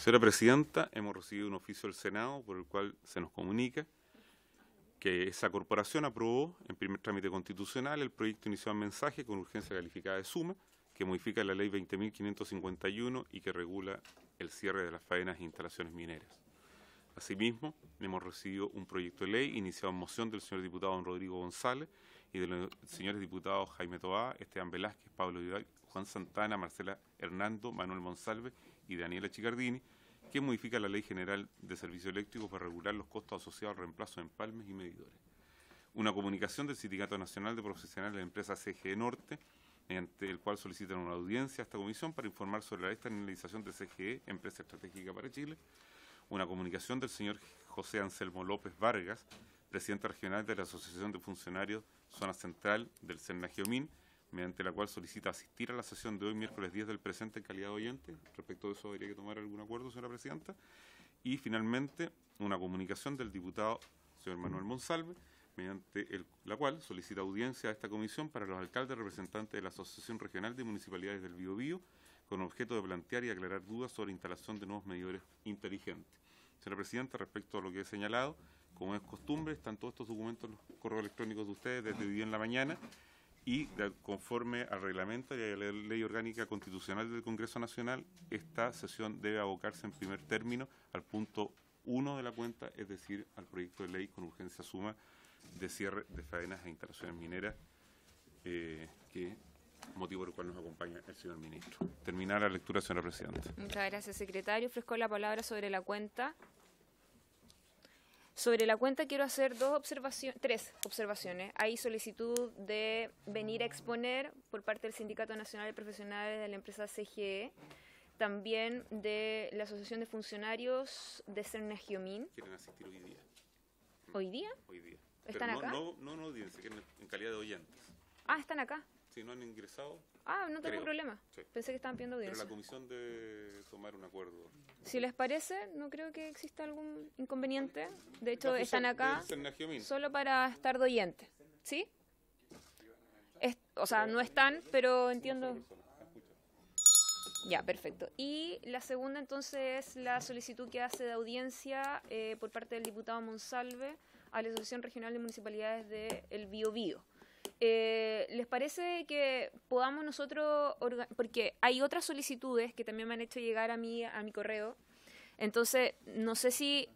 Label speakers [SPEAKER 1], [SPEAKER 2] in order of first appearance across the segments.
[SPEAKER 1] Señora Presidenta, hemos recibido un oficio del Senado por el cual se nos comunica que esa corporación aprobó en primer trámite constitucional el proyecto inicial mensaje con urgencia calificada de suma que modifica la ley 20.551 y que regula el cierre de las faenas e instalaciones mineras. Asimismo, hemos recibido un proyecto de ley iniciado en moción del señor diputado don Rodrigo González y de los señores diputados Jaime Toá, Esteban Velázquez, Pablo Vidal, Juan Santana, Marcela Hernando, Manuel Monsalve y Daniela Chicardini, que modifica la Ley General de Servicio Eléctrico para regular los costos asociados al reemplazo de empalmes y medidores. Una comunicación del Sindicato Nacional de Profesionales de la empresa CGE Norte, mediante el cual solicitan una audiencia a esta comisión para informar sobre la externalización de CGE, empresa estratégica para Chile. Una comunicación del señor José Anselmo López Vargas, presidente regional de la Asociación de Funcionarios Zona Central del CERNAGIOMIN, mediante la cual solicita asistir a la sesión de hoy, miércoles 10 del presente, en calidad de oyente. Respecto de eso, habría que tomar algún acuerdo, señora Presidenta. Y, finalmente, una comunicación del diputado señor Manuel Monsalve, mediante la cual solicita audiencia a esta comisión para los alcaldes representantes de la Asociación Regional de Municipalidades del Biobío, con objeto de plantear y aclarar dudas sobre la instalación de nuevos medidores inteligentes. Señora Presidenta, respecto a lo que he señalado, como es costumbre, están todos estos documentos en los correos electrónicos de ustedes desde hoy en la mañana, y conforme al reglamento y a la ley orgánica constitucional del Congreso Nacional, esta sesión debe abocarse en primer término al punto 1 de la cuenta, es decir, al proyecto de ley con urgencia suma de cierre de faenas e instalaciones mineras, motivo por el cual nos acompaña el señor ministro. Terminar la lectura, señora Presidenta.
[SPEAKER 2] Muchas gracias, secretario. Ofrezco la palabra sobre la cuenta. Sobre la cuenta quiero hacer tres observaciones. Hay solicitud de venir a exponer por parte del Sindicato Nacional de Profesionales de la empresa CGE, también de la Asociación de Funcionarios de CERNAGIOMIN.
[SPEAKER 1] Quieren asistir hoy día.
[SPEAKER 2] ¿Hoy día?
[SPEAKER 1] Hoy día.
[SPEAKER 2] ¿Están acá?
[SPEAKER 1] No audiencia, quieren en calidad de oyentes.
[SPEAKER 2] Ah, ¿están acá?
[SPEAKER 1] Si no han ingresado.
[SPEAKER 2] Ah, no tengo problema.
[SPEAKER 1] Sí.
[SPEAKER 2] Pensé que estaban pidiendo audiencia.
[SPEAKER 1] Pero la comisión debe tomar un acuerdo.
[SPEAKER 2] Si les parece, no creo que exista algún inconveniente. De hecho, están acá solo para estar de oyente. ¿Sí? O sea, no están, pero entiendo. Ya, perfecto. Y la segunda, entonces, es la solicitud que hace de audiencia por parte del diputado Monsalve a la Asociación Regional de Municipalidades del Biobío. ¿Les parece que podamos nosotros, porque hay otras solicitudes que también me han hecho llegar a mi correo, entonces no sé si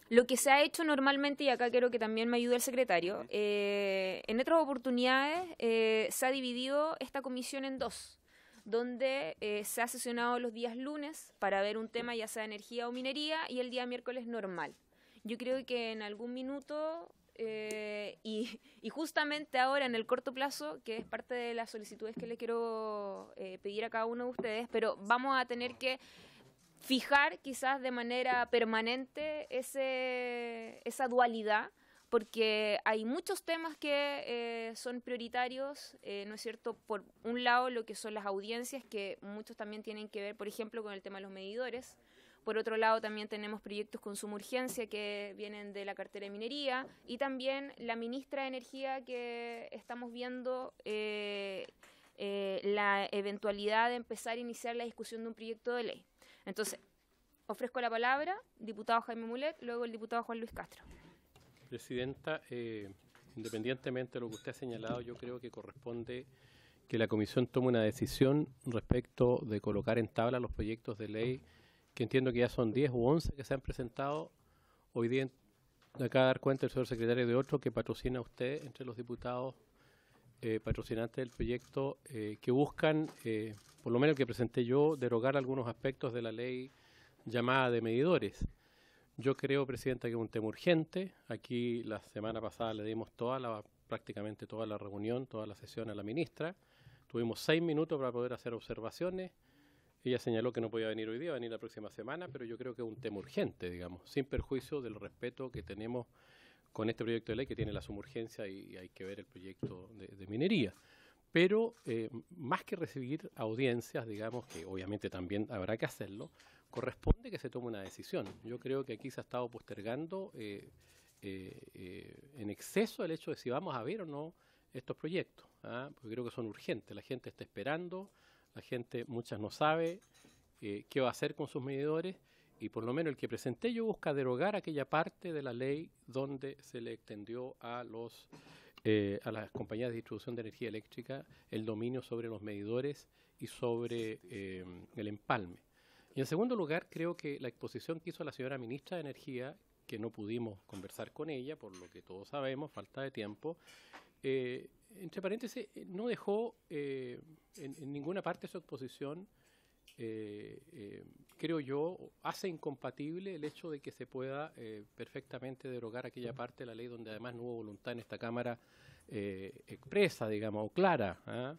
[SPEAKER 2] lo que se ha hecho normalmente, y acá quiero que también me ayude el secretario, en otras oportunidades se ha dividido esta comisión en dos, donde se ha sesionado los días lunes para ver un tema ya sea energía o minería y el día miércoles normal. Yo creo que en algún minuto... y justamente ahora en el corto plazo, que es parte de las solicitudes que le quiero pedir a cada uno de ustedes, pero vamos a tener que fijar quizás de manera permanente esa dualidad, porque hay muchos temas que son prioritarios, ¿no es cierto? Por un lado, lo que son las audiencias, que muchos también tienen que ver, por ejemplo, con el tema de los medidores. Por otro lado, también tenemos proyectos con suma urgencia que vienen de la cartera de minería y también la ministra de Energía que estamos viendo la eventualidad de empezar a iniciar la discusión de un proyecto de ley. Entonces, ofrezco la palabra, diputado Jaime Mulet, luego el diputado Juan Luis Castro.
[SPEAKER 3] Presidenta, independientemente de lo que usted ha señalado, yo creo que corresponde que la comisión tome una decisión respecto de colocar en tabla los proyectos de ley que entiendo que ya son 10 u 11 que se han presentado. Hoy día acaba de dar cuenta el señor secretario de otro que patrocina usted entre los diputados patrocinantes del proyecto que buscan, por lo menos el que presenté yo, derogar algunos aspectos de la ley llamada de medidores. Yo creo, Presidenta, que es un tema urgente. Aquí la semana pasada le dimos prácticamente toda la reunión, toda la sesión a la ministra. Tuvimos 6 minutos para poder hacer observaciones. Ella señaló que no podía venir hoy día, va a venir la próxima semana, pero yo creo que es un tema urgente, digamos, sin perjuicio del respeto que tenemos con este proyecto de ley que tiene la suma urgencia y hay que ver el proyecto de minería. Pero más que recibir audiencias, digamos, que obviamente también habrá que hacerlo, corresponde que se tome una decisión. Yo creo que aquí se ha estado postergando en exceso el hecho de si vamos a ver o no estos proyectos, porque creo que son urgentes. La gente está esperando, la gente, muchas no sabe qué va a hacer con sus medidores y por lo menos el que presenté yo busca derogar aquella parte de la ley donde se le extendió a las compañías de distribución de energía eléctrica el dominio sobre los medidores y sobre el empalme. Y en segundo lugar, creo que la exposición que hizo la señora ministra de Energía, que no pudimos conversar con ella, por lo que todos sabemos, falta de tiempo, entre paréntesis, no dejó en ninguna parte de su exposición, creo yo, hace incompatible el hecho de que se pueda perfectamente derogar aquella parte de la ley donde además no hubo voluntad en esta Cámara expresa, digamos, o clara,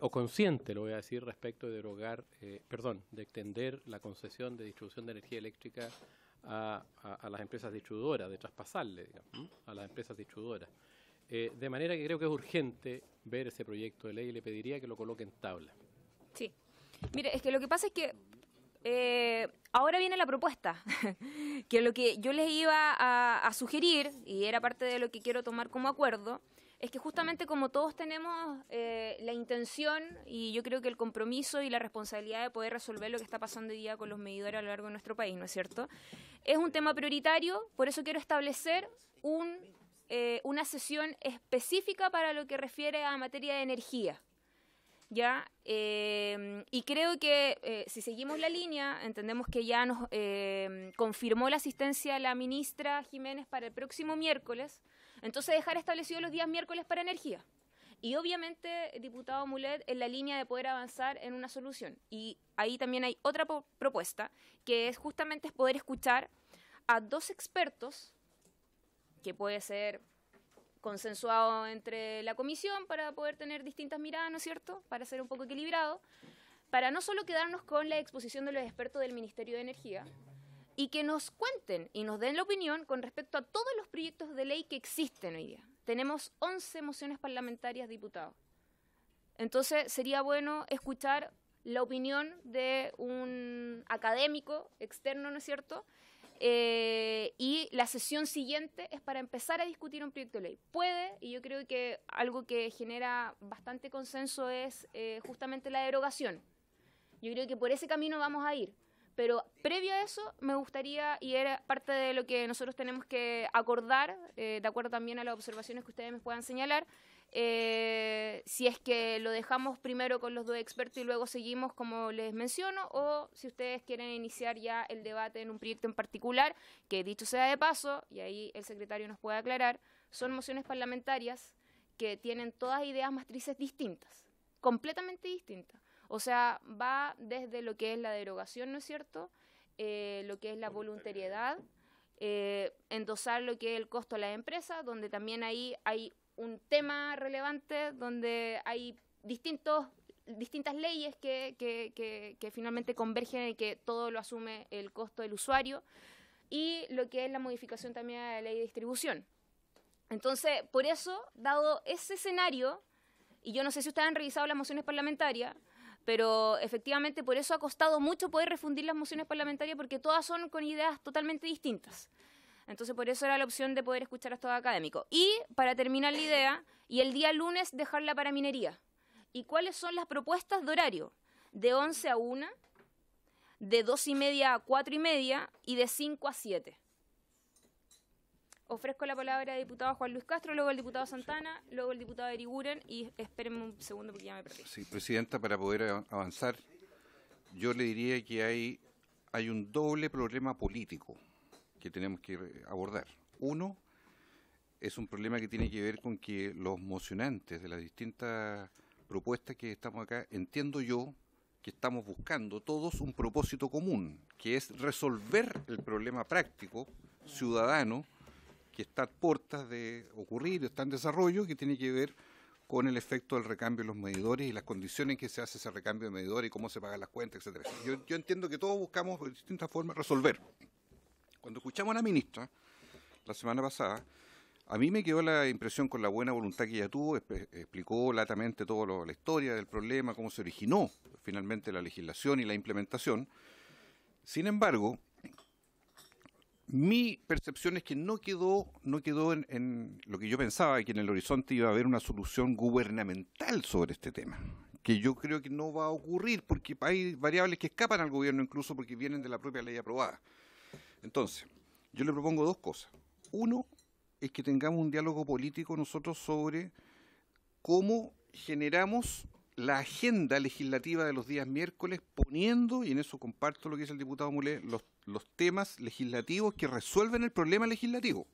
[SPEAKER 3] o consciente, lo voy a decir, respecto de derogar, de extender la concesión de distribución de energía eléctrica a las empresas distribuidoras, de traspasarle, digamos, a las empresas distribuidoras. De manera que creo que es urgente ver ese proyecto de ley y le pediría que lo coloque en tabla.
[SPEAKER 2] Sí. Mire, es que lo que pasa es que ahora viene la propuesta, que lo que yo les iba a sugerir, y era parte de lo que quiero tomar como acuerdo, es que justamente como todos tenemos la intención y yo creo que el compromiso y la responsabilidad de poder resolver lo que está pasando hoy día con los medidores a lo largo de nuestro país, ¿no es cierto? Es un tema prioritario, por eso quiero establecer una sesión específica para lo que refiere a materia de energía. ¿Ya? Y creo que si seguimos la línea, entendemos que ya nos confirmó la asistencia la ministra Jiménez para el próximo miércoles, entonces dejar establecidos los días miércoles para energía. Y obviamente, diputado Mulet, en la línea de poder avanzar en una solución. Y ahí también hay otra propuesta, que es justamente poder escuchar a dos expertos, que puede ser consensuado entre la comisión para poder tener distintas miradas, ¿no es cierto?, para ser un poco equilibrado, para no solo quedarnos con la exposición de los expertos del Ministerio de Energía, y que nos cuenten y nos den la opinión con respecto a todos los proyectos de ley que existen hoy día. Tenemos 11 mociones parlamentarias, diputados. Entonces sería bueno escuchar la opinión de un académico externo, ¿no es cierto?, y la sesión siguiente es para empezar a discutir un proyecto de ley. Puede, y yo creo que algo que genera bastante consenso es justamente la derogación. Yo creo que por ese camino vamos a ir. Pero previo a eso me gustaría, y era parte de lo que nosotros tenemos que acordar, de acuerdo también a las observaciones que ustedes me puedan señalar, si es que lo dejamos primero con los dos expertos y luego seguimos como les menciono, o si ustedes quieren iniciar ya el debate en un proyecto en particular, que dicho sea de paso, y ahí el secretario nos puede aclarar, son mociones parlamentarias que tienen todas ideas matrices distintas, completamente distintas. O sea, va desde lo que es la derogación, ¿no es cierto?, lo que es la voluntariedad, endosar lo que es el costo a las empresas, donde también ahí hay un tema relevante, donde hay distintas leyes que finalmente convergen y que todo lo asume el costo del usuario, y lo que es la modificación también de la ley de distribución. Entonces, por eso, dado ese escenario, y yo no sé si ustedes han revisado las mociones parlamentarias, pero efectivamente por eso ha costado mucho poder refundir las mociones parlamentarias, porque todas son con ideas totalmente distintas. Entonces por eso era la opción de poder escuchar a estos académicos. Y para terminar la idea, y el día lunes dejarla para minería. ¿Y cuáles son las propuestas de horario? De 11 a 1, de 2:30 a 4:30 y de 5 a 7. Ofrezco la palabra al diputado Juan Luis Castro, luego el diputado Santana, luego el diputado Eriguren, y espérenme un segundo porque ya me perdí.
[SPEAKER 4] Sí, Presidenta, para poder avanzar, yo le diría que hay un doble problema político que tenemos que abordar. Uno, es un problema que tiene que ver con que los mocionantes de las distintas propuestas que estamos acá, entiendo yo que estamos buscando todos un propósito común, que es resolver el problema práctico, ciudadano, que está a puertas de ocurrir, está en desarrollo, que tiene que ver con el efecto del recambio de los medidores y las condiciones en que se hace ese recambio de medidores y cómo se pagan las cuentas, etcétera. Yo entiendo que todos buscamos de distintas formas resolver. Cuando escuchamos a la ministra la semana pasada, a mí me quedó la impresión, con la buena voluntad que ella tuvo, explicó latamente toda la historia del problema, cómo se originó finalmente la legislación y la implementación. Sin embargo, mi percepción es que no quedó en lo que yo pensaba, que en el horizonte iba a haber una solución gubernamental sobre este tema, que yo creo que no va a ocurrir, porque hay variables que escapan al gobierno incluso porque vienen de la propia ley aprobada. Entonces, yo le propongo dos cosas. Uno, es que tengamos un diálogo político nosotros sobre cómo generamos la agenda legislativa de los días miércoles, poniendo, y en eso comparto lo que dice el diputado Mulé, los temas legislativos que resuelven el problema legislativo.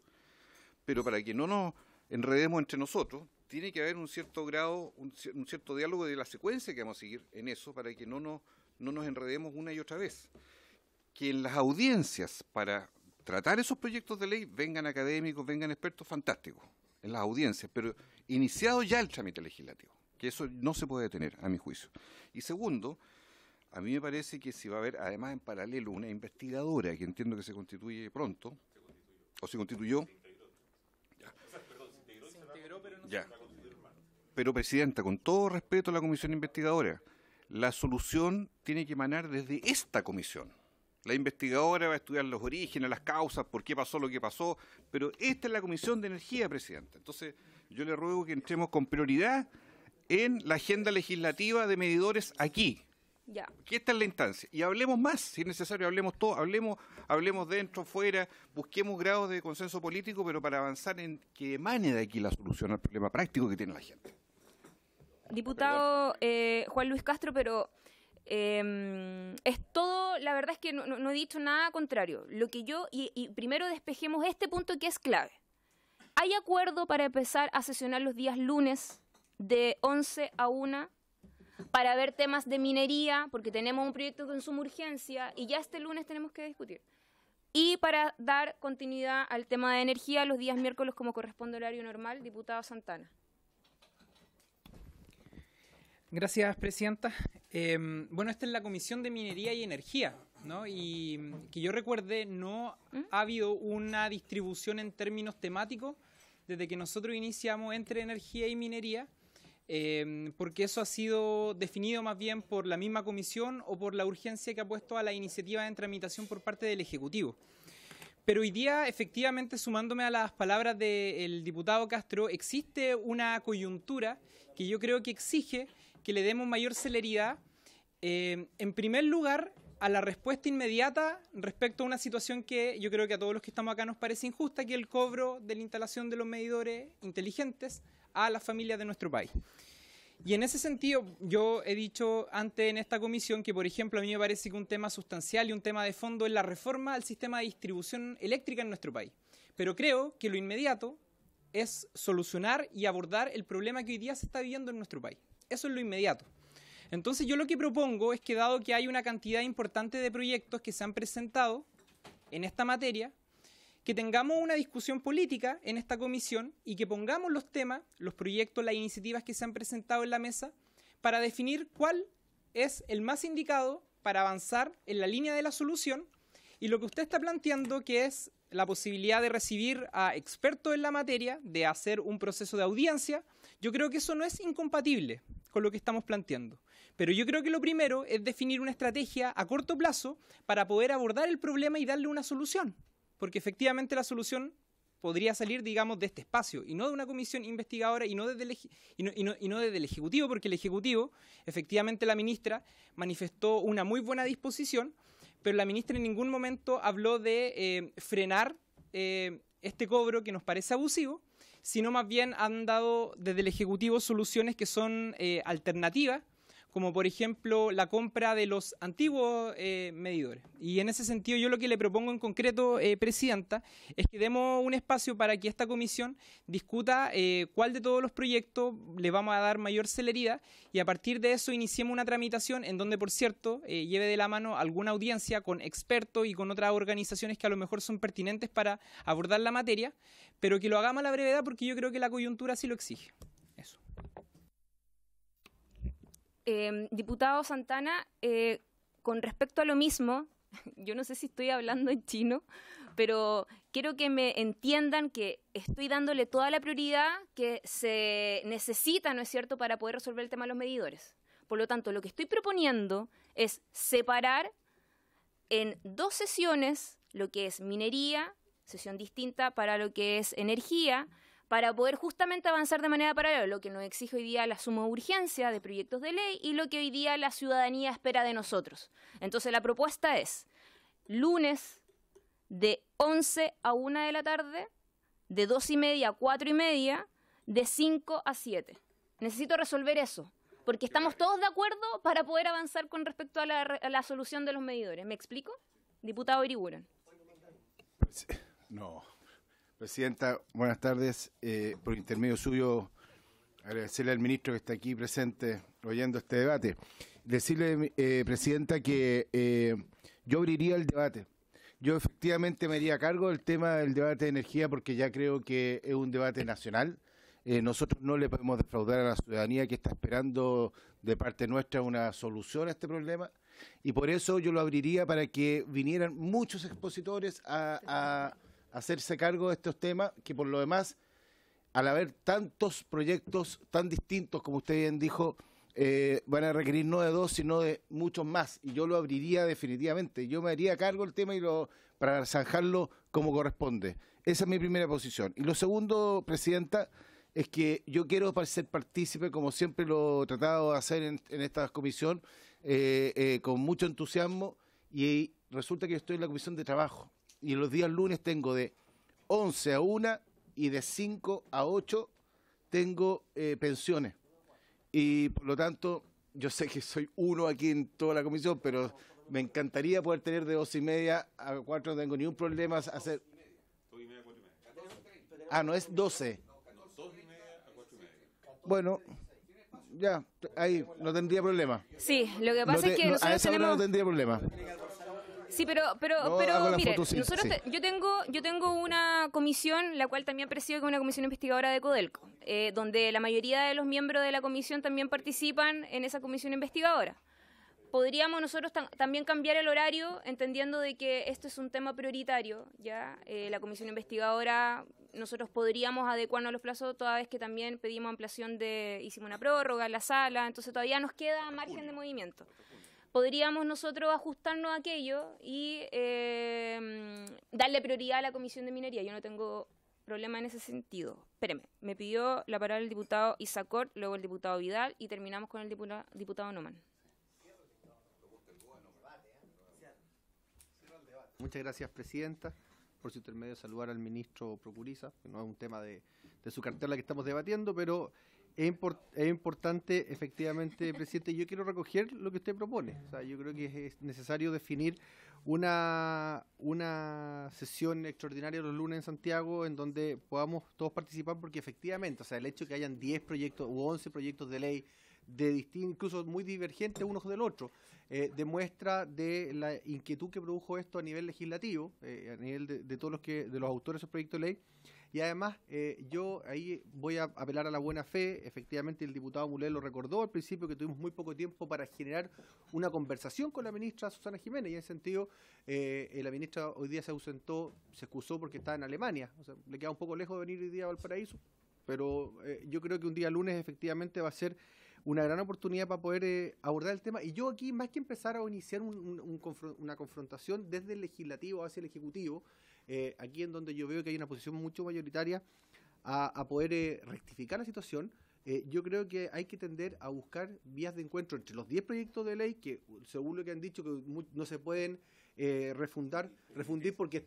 [SPEAKER 4] Pero para que no nos enredemos entre nosotros, tiene que haber un cierto grado, un cierto diálogo de la secuencia que vamos a seguir en eso, para que no nos enredemos una y otra vez. Que en las audiencias, para tratar esos proyectos de ley, vengan académicos, vengan expertos, fantásticos, en las audiencias, pero iniciado ya el trámite legislativo, que eso no se puede detener, a mi juicio. Y segundo, a mí me parece que si va a haber, además en paralelo, una investigadora, que entiendo que se constituye pronto, o se constituyó, ya. Pero, Presidenta, con todo respeto a la comisión investigadora, la solución tiene que emanar desde esta comisión. La investigadora va a estudiar los orígenes, las causas, por qué pasó lo que pasó, pero esta es la Comisión de Energía, Presidenta. Entonces, yo le ruego que entremos con prioridad en la agenda legislativa de medidores aquí.
[SPEAKER 2] Ya.
[SPEAKER 4] Que esta es la instancia. Y hablemos más, si es necesario, hablemos todo, hablemos dentro, fuera, busquemos grados de consenso político, pero para avanzar en que emane de aquí la solución al problema práctico que tiene la gente.
[SPEAKER 2] Diputado Juan Luis Castro, pero es todo, la verdad es que no he dicho nada contrario. Lo que yo, y primero despejemos este punto que es clave. ¿Hay acuerdo para empezar a sesionar los días lunes de 11 a 1 para ver temas de minería, porque tenemos un proyecto de suma urgencia y ya este lunes tenemos que discutir? Y para dar continuidad al tema de energía los días miércoles como corresponde al horario normal, diputado Santana.
[SPEAKER 5] Gracias, Presidenta. Bueno, esta es la Comisión de Minería y Energía, ¿no? Y que yo recuerde, no ha habido una distribución en términos temáticos desde que nosotros iniciamos entre energía y minería, porque eso ha sido definido más bien por la misma comisión o por la urgencia que ha puesto a la iniciativa en tramitación por parte del Ejecutivo. Pero hoy día, efectivamente, sumándome a las palabras del diputado Castro, existe una coyuntura que yo creo que exige que le demos mayor celeridad, en primer lugar, a la respuesta inmediata respecto a una situación que yo creo que a todos los que estamos acá nos parece injusta, que es el cobro de la instalación de los medidores inteligentes a las familias de nuestro país. Y en ese sentido, yo he dicho antes en esta comisión que, por ejemplo, a mí me parece que un tema sustancial y un tema de fondo es la reforma al sistema de distribución eléctrica en nuestro país. Pero creo que lo inmediato es solucionar y abordar el problema que hoy día se está viviendo en nuestro país. Eso es lo inmediato. Entonces yo lo que propongo es que, dado que hay una cantidad importante de proyectos que se han presentado en esta materia, que tengamos una discusión política en esta comisión y que pongamos los temas, los proyectos, las iniciativas que se han presentado en la mesa para definir cuál es el más indicado para avanzar en la línea de la solución, y lo que usted está planteando, que es la posibilidad de recibir a expertos en la materia, de hacer un proceso de audiencia, yo creo que eso no es incompatible con lo que estamos planteando. Pero yo creo que lo primero es definir una estrategia a corto plazo para poder abordar el problema y darle una solución. Porque efectivamente la solución podría salir, digamos, de este espacio y no de una comisión investigadora y no desde el Ejecutivo, porque el Ejecutivo, efectivamente la ministra manifestó una muy buena disposición, pero la ministra en ningún momento habló de frenar este cobro que nos parece abusivo, sino más bien han dado desde el Ejecutivo soluciones que son alternativas, como por ejemplo la compra de los antiguos medidores. Y en ese sentido yo lo que le propongo en concreto, Presidenta, es que demos un espacio para que esta comisión discuta cuál de todos los proyectos le vamos a dar mayor celeridad, y a partir de eso iniciemos una tramitación en donde, por cierto, lleve de la mano alguna audiencia con expertos y con otras organizaciones que a lo mejor son pertinentes para abordar la materia, pero que lo hagamos a la brevedad porque yo creo que la coyuntura sí lo exige. Eso.
[SPEAKER 2] Diputado Santana, con respecto a lo mismo, yo no sé si estoy hablando en chino, pero quiero que me entiendan que estoy dándole toda la prioridad que se necesita, ¿no es cierto?, para poder resolver el tema de los medidores. Por lo tanto, lo que estoy proponiendo es separar en 2 sesiones lo que es minería, sesión distinta para lo que es energía, para poder justamente avanzar de manera paralela lo que nos exige hoy día la suma urgencia de proyectos de ley y lo que hoy día la ciudadanía espera de nosotros. Entonces la propuesta es lunes de 11 a 1 de la tarde, de 2:30 a 4:30, de 5 a 7. Necesito resolver eso, porque estamos todos de acuerdo para poder avanzar con respecto a la solución de los medidores. ¿Me explico? Diputado Irigoyen.
[SPEAKER 6] No. Presidenta, buenas tardes. Por intermedio suyo, agradecerle al ministro que está aquí presente oyendo este debate. Decirle, Presidenta, que yo abriría el debate. Yo efectivamente me haría cargo del tema del debate de energía porque ya creo que es un debate nacional. Nosotros no le podemos defraudar a la ciudadanía que está esperando de parte nuestra una solución a este problema. Y por eso yo lo abriría para que vinieran muchos expositores a hacerse cargo de estos temas, que por lo demás, al haber tantos proyectos tan distintos, como usted bien dijo, van a requerir no de 2, sino de muchos más. Y yo lo abriría definitivamente. Yo me haría cargo del tema para zanjarlo como corresponde. Esa es mi primera posición. Y lo segundo, Presidenta, es que yo quiero ser partícipe, como siempre lo he tratado de hacer en esta comisión, con mucho entusiasmo, y resulta que yo estoy en la Comisión de Trabajo. Y los días lunes tengo de 11 a 1 y de 5 a 8 tengo pensiones. Y por lo tanto, yo sé que soy uno aquí en toda la comisión, pero me encantaría poder tener de 2:30 a 4, no tengo ningún problema hacer... Ah, no es 12. Bueno, ya, ahí no tendría problema.
[SPEAKER 2] Sí, lo que pasa es que nosotros
[SPEAKER 6] a esa hora no tendría problema.
[SPEAKER 2] Sí, pero mire, nosotros sí. Yo tengo una comisión, la cual también presido, que es una comisión investigadora de Codelco, donde la mayoría de los miembros de la comisión también participan en esa comisión investigadora. Podríamos nosotros también cambiar el horario, entendiendo de que esto es un tema prioritario, ¿ya? La comisión investigadora, nosotros podríamos adecuarnos a los plazos, toda vez que también pedimos ampliación hicimos una prórroga en la sala, entonces todavía nos queda margen de movimiento. Podríamos nosotros ajustarnos a aquello y darle prioridad a la Comisión de Minería. Yo no tengo problema en ese sentido. Espéreme, me pidió la palabra el diputado Isacort, luego el diputado Vidal y terminamos con el diputado Noman.
[SPEAKER 7] Muchas gracias, Presidenta. Por su intermedio, saludar al ministro Procuriza, que no es un tema de su cartera que estamos debatiendo, pero es importante, efectivamente, Presidente. Yo quiero recoger lo que usted propone. O sea, yo creo que es necesario definir una sesión extraordinaria los lunes en Santiago en donde podamos todos participar, porque efectivamente, o sea, el hecho de que hayan 10 proyectos u 11 proyectos de ley de distintos, incluso muy divergentes unos del otro, demuestra de la inquietud que produjo esto a nivel legislativo, a nivel de todos los autores de esos proyectos de ley. Y además, yo ahí voy a apelar a la buena fe. Efectivamente, el diputado Mulé lo recordó al principio, que tuvimos muy poco tiempo para generar una conversación con la ministra Susana Jiménez, y en ese sentido, la ministra hoy día se ausentó, se excusó porque está en Alemania. O sea, le queda un poco lejos de venir hoy día a Valparaíso, pero yo creo que un día lunes efectivamente va a ser una gran oportunidad para poder abordar el tema. Y yo aquí, más que empezar a iniciar una confrontación desde el legislativo hacia el ejecutivo, aquí en donde yo veo que hay una posición mucho mayoritaria a poder rectificar la situación, yo creo que hay que tender a buscar vías de encuentro entre los 10 proyectos de ley que, según lo que han dicho, que no se pueden refundir porque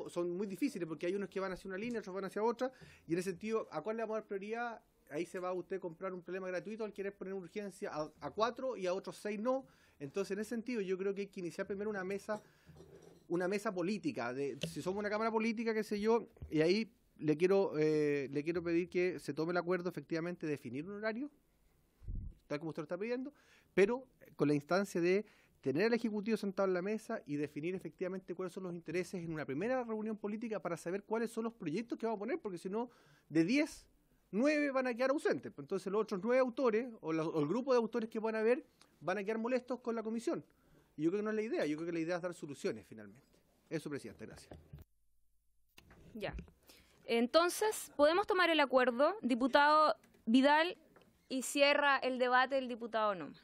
[SPEAKER 7] son muy difíciles, porque hay unos que van hacia una línea, otros van hacia otra, y en ese sentido, ¿a cuál le vamos a dar prioridad? Ahí se va a usted comprar un problema gratuito al querer poner urgencia a 4 y a otros 6 no. Entonces, en ese sentido, yo creo que hay que iniciar primero una mesa política, si somos una cámara política, qué sé yo, y ahí le quiero pedir que se tome el acuerdo, efectivamente, de definir un horario, tal como usted lo está pidiendo, pero con la instancia de tener al Ejecutivo sentado en la mesa y definir efectivamente cuáles son los intereses en una primera reunión política para saber cuáles son los proyectos que vamos a poner, porque si no, de 10, 9 van a quedar ausentes. Entonces los otros 9 autores, o el grupo de autores que van a ver, van a quedar molestos con la comisión. Y yo creo que no es la idea, yo creo que la idea es dar soluciones finalmente. Eso, Presidente, gracias.
[SPEAKER 2] Ya. Entonces, podemos tomar el acuerdo, diputado Vidal, y cierra el debate el diputado Noma.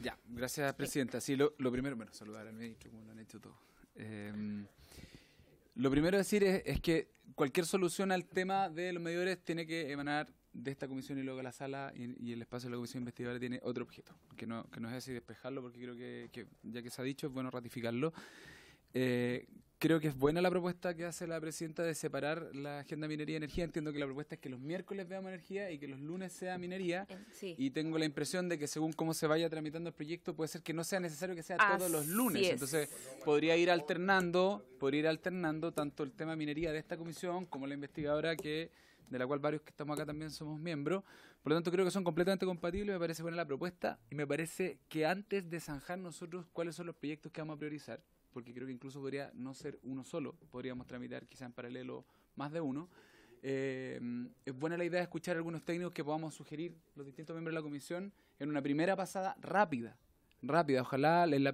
[SPEAKER 8] Ya, gracias, Presidenta. Sí, lo primero, bueno, saludar al ministro, como lo han hecho todos. Lo primero a decir es que cualquier solución al tema de los medidores tiene que emanar de esta comisión y luego la sala y el espacio de la comisión investigadora tiene otro objeto, que no es así despejarlo, porque creo que ya que se ha dicho es bueno ratificarlo. Creo que es buena la propuesta que hace la presidenta de separar la agenda minería y energía. Entiendo que la propuesta es que los miércoles veamos energía y que los lunes sea minería.
[SPEAKER 2] Sí.
[SPEAKER 8] Y tengo la impresión de que según cómo se vaya tramitando el proyecto, puede ser que no sea necesario que sea todos los lunes. Entonces podría ir alternando tanto el tema minería de esta comisión como la investigadora de la cual varios que estamos acá también somos miembros. Por lo tanto, creo que son completamente compatibles. Me parece buena la propuesta y me parece que antes de zanjar nosotros cuáles son los proyectos que vamos a priorizar, porque creo que incluso podría no ser uno solo, podríamos tramitar quizá en paralelo más de uno. Es buena la idea de escuchar a algunos técnicos que podamos sugerir los distintos miembros de la comisión en una primera pasada rápida, ojalá en la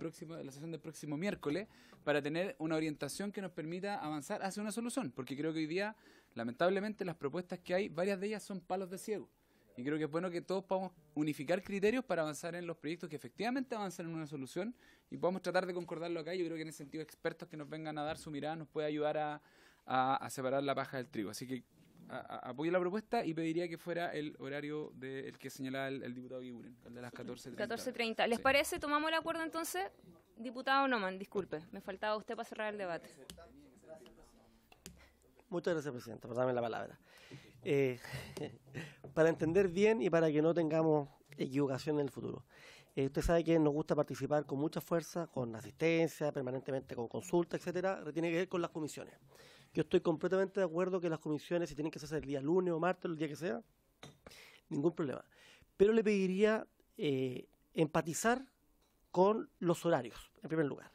[SPEAKER 8] sesión del próximo miércoles, para tener una orientación que nos permita avanzar hacia una solución, porque creo que hoy día, lamentablemente, las propuestas que hay, varias de ellas son palos de ciego. Y creo que es bueno que todos podamos unificar criterios para avanzar en los proyectos que efectivamente avancen en una solución y podamos tratar de concordarlo acá. Yo creo que en ese sentido expertos que nos vengan a dar su mirada nos puede ayudar a separar la paja del trigo. Así que apoyo la propuesta y pediría que fuera el horario el que señalaba el diputado Guiguren, el de las 14:30.
[SPEAKER 2] 14:30. ¿Les parece? ¿Tomamos el acuerdo entonces? Diputado Noman, disculpe, me faltaba usted para cerrar el debate.
[SPEAKER 9] Muchas gracias, Presidenta, por darme la palabra. Para entender bien y para que no tengamos equivocación en el futuro. Usted sabe que nos gusta participar con mucha fuerza, con asistencia, permanentemente con consulta, etcétera. Tiene que ver con las comisiones. Yo estoy completamente de acuerdo que las comisiones, si tienen que hacerse el día lunes o martes, el día que sea, ningún problema. Pero le pediría empatizar con los horarios, en primer lugar.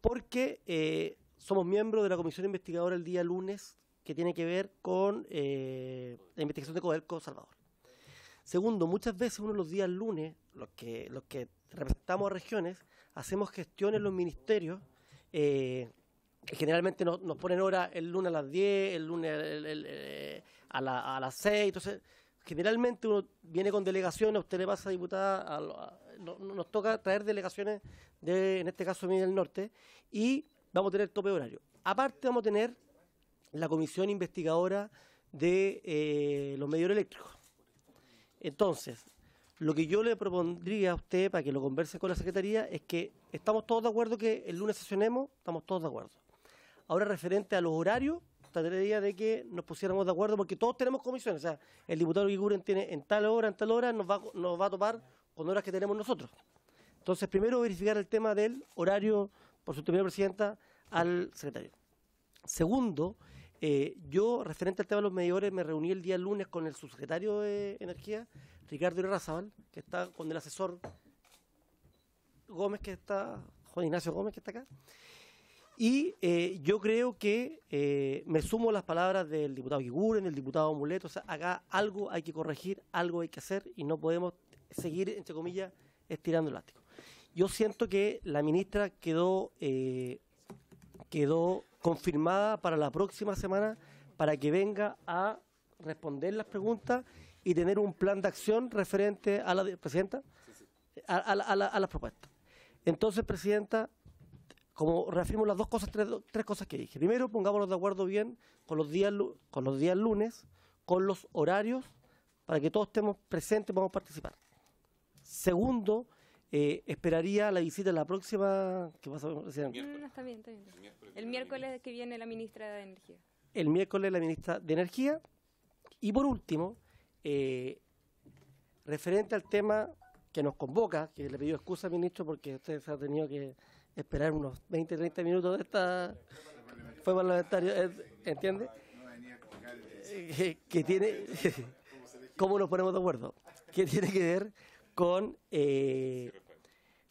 [SPEAKER 9] Porque somos miembros de la comisión investigadora el día lunes, que tiene que ver con la investigación de Codelco Salvador. Segundo, muchas veces uno los días lunes, los que representamos a regiones, hacemos gestiones en los ministerios, que generalmente nos ponen hora el lunes a las 10, el lunes a las 6, entonces generalmente uno viene con delegaciones, a usted le pasa, diputada, nos toca traer delegaciones en este caso del norte, y vamos a tener tope horario. Aparte vamos a tener la comisión investigadora de los medidores eléctricos. Entonces, lo que yo le propondría a usted, para que lo converse con la Secretaría, es que estamos todos de acuerdo que el lunes sesionemos, estamos todos de acuerdo. Ahora, referente a los horarios, trataría de que nos pusiéramos de acuerdo, porque todos tenemos comisiones. O sea, el diputado Guiguren tiene en tal hora, nos va a topar con horas que tenemos nosotros. Entonces, primero verificar el tema del horario, por su término, Presidenta, al secretario. Segundo, yo, referente al tema de los medidores, me reuní el día lunes con el subsecretario de Energía, Ricardo Irarrázaval, que está con el asesor Gómez, Juan Ignacio Gómez, que está acá. Y yo creo que me sumo a las palabras del diputado Guiguren, del diputado Muleto. O sea, acá algo hay que corregir, algo hay que hacer y no podemos seguir, entre comillas, estirando el elástico. Yo siento que la ministra quedó confirmada para la próxima semana para que venga a responder las preguntas y tener un plan de acción referente a la Presidenta, a las propuestas. Entonces, Presidenta, como reafirmo las tres cosas que dije. Primero, pongámonos de acuerdo bien con los días lunes, con los horarios, para que todos estemos presentes y podamos participar. Segundo, esperaría la visita la próxima... ¿Qué pasa, Presidente?
[SPEAKER 2] Está bien. El miércoles que viene la ministra de Energía.
[SPEAKER 9] El miércoles la ministra de Energía. Y por último, referente al tema que nos convoca, que le pidió excusa al ministro porque usted se ha tenido que esperar unos 20, 30 minutos de esta... Fue parlamentario, ¿entiende? Que tiene... ¿Cómo nos ponemos de acuerdo? Que tiene que ver con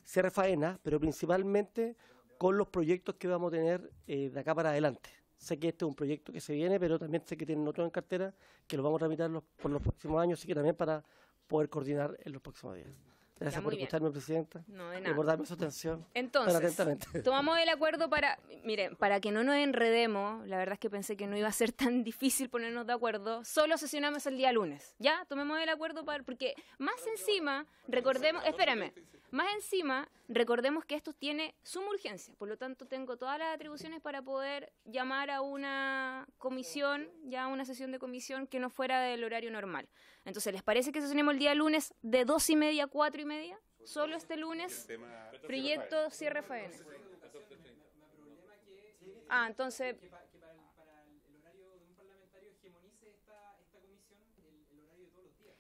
[SPEAKER 9] cierre faena, pero principalmente con los proyectos que vamos a tener de acá para adelante. Sé que este es un proyecto que se viene, pero también sé que tienen otros en cartera que los vamos a tramitar por los próximos años, así que también para poder coordinar en los próximos días. Gracias por escucharme, Presidenta, y por darme su atención.
[SPEAKER 2] Entonces, tomamos el acuerdo para que no nos enredemos. La verdad es que pensé que no iba a ser tan difícil ponernos de acuerdo. Solo sesionamos el día lunes, ¿ya? Tomemos el acuerdo porque más encima, recordemos, espérame, Más encima, recordemos que esto tiene suma urgencia, por lo tanto tengo todas las atribuciones para poder llamar a una comisión, ya a una sesión de comisión que no fuera del horario normal. Entonces, ¿les parece que sesionemos el día lunes de 2:30 a 4:30? Solo este lunes, proyecto cierre faena. Ah, entonces...
[SPEAKER 5] Que para el horario de un parlamentario hegemonice esta comisión el horario de todos los días.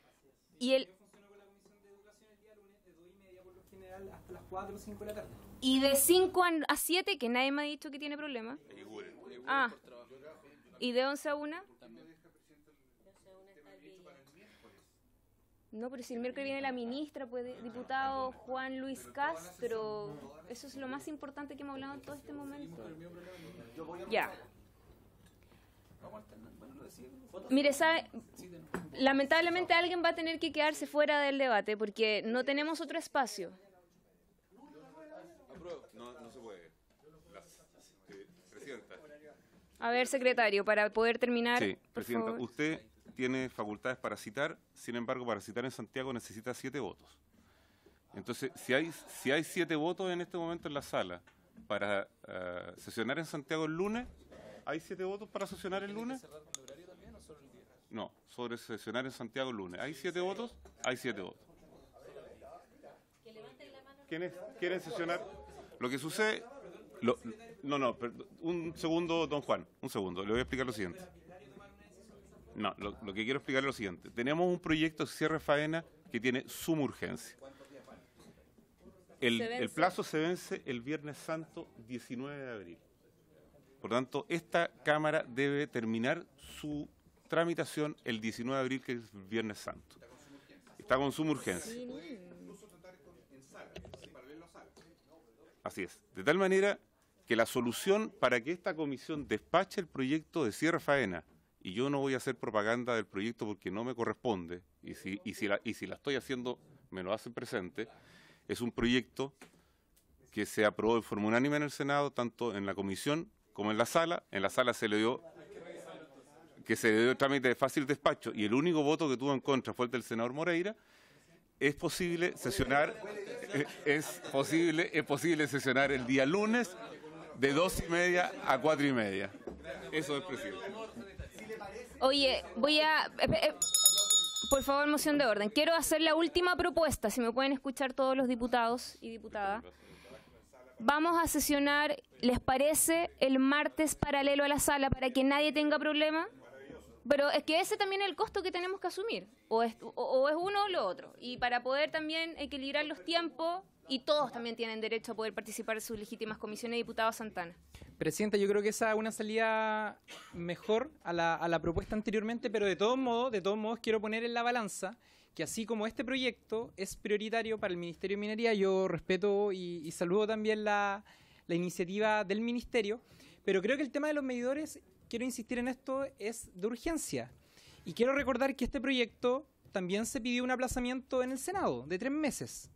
[SPEAKER 2] Y el...
[SPEAKER 5] funcionó con la comisión de educación el día lunes de 2:30 por lo general hasta las 4 o 5 de la tarde.
[SPEAKER 2] Y de 5 a 7, que nadie me ha dicho que tiene problema. Ah, y de 11 a 1. No, pero si el miércoles viene la ministra, pues diputado Juan Luis Castro. Eso es lo más importante que hemos hablado en todo este momento. Ya. Mire, ¿sabe? Lamentablemente alguien va a tener que quedarse fuera del debate porque no tenemos otro espacio.
[SPEAKER 1] No se puede. Presidenta.
[SPEAKER 2] A ver, secretario, para poder terminar.
[SPEAKER 1] Sí,
[SPEAKER 2] por
[SPEAKER 1] Presidenta,
[SPEAKER 2] favor.
[SPEAKER 1] usted tiene facultades para citar, sin embargo, para citar en Santiago necesita 7 votos. Entonces, si hay 7 votos en este momento en la sala para sesionar en Santiago el lunes, ¿hay 7 votos para sesionar el lunes? No, sobre sesionar en Santiago el lunes. ¿Hay 7 votos? Hay 7 votos. ¿Quiénes quieren sesionar? Lo que sucede... un segundo, don Juan, un segundo, le voy a explicar lo siguiente. No, lo que quiero explicar es lo siguiente. Tenemos un proyecto de cierre faena que tiene suma urgencia. El plazo se vence el Viernes Santo 19 de abril. Por lo tanto, esta Cámara debe terminar su tramitación el 19 de abril, que es el Viernes Santo. Está con suma urgencia. Así es. De tal manera que la solución para que esta comisión despache el proyecto de cierre faena, y yo no voy a hacer propaganda del proyecto porque no me corresponde, y si la estoy haciendo, me lo hacen presente, es un proyecto que se aprobó de forma unánime en el Senado, tanto en la comisión como en la sala. En la sala se le dio trámite de fácil despacho, y el único voto que tuvo en contra fue el del senador Moreira. Es posible sesionar sesionar el día lunes de 2:30 a 4:30. Eso es, presidente.
[SPEAKER 2] Oye, por favor, moción de orden. Quiero hacer la última propuesta, si me pueden escuchar todos los diputados y diputadas. Vamos a sesionar, ¿les parece? El martes paralelo a la sala para que nadie tenga problema. Pero es que ese también es el costo que tenemos que asumir. O es uno o lo otro. Y para poder también equilibrar los tiempos, y todos también tienen derecho a poder participar de sus legítimas comisiones, diputado Santana.
[SPEAKER 5] Presidenta, yo creo que esa es una salida mejor a la propuesta anteriormente, pero de todos modos quiero poner en la balanza que así como este proyecto es prioritario para el Ministerio de Minería, yo respeto y saludo también la iniciativa del Ministerio, pero creo que el tema de los medidores, quiero insistir en esto, es de urgencia. Y quiero recordar que este proyecto también se pidió un aplazamiento en el Senado de 3 meses.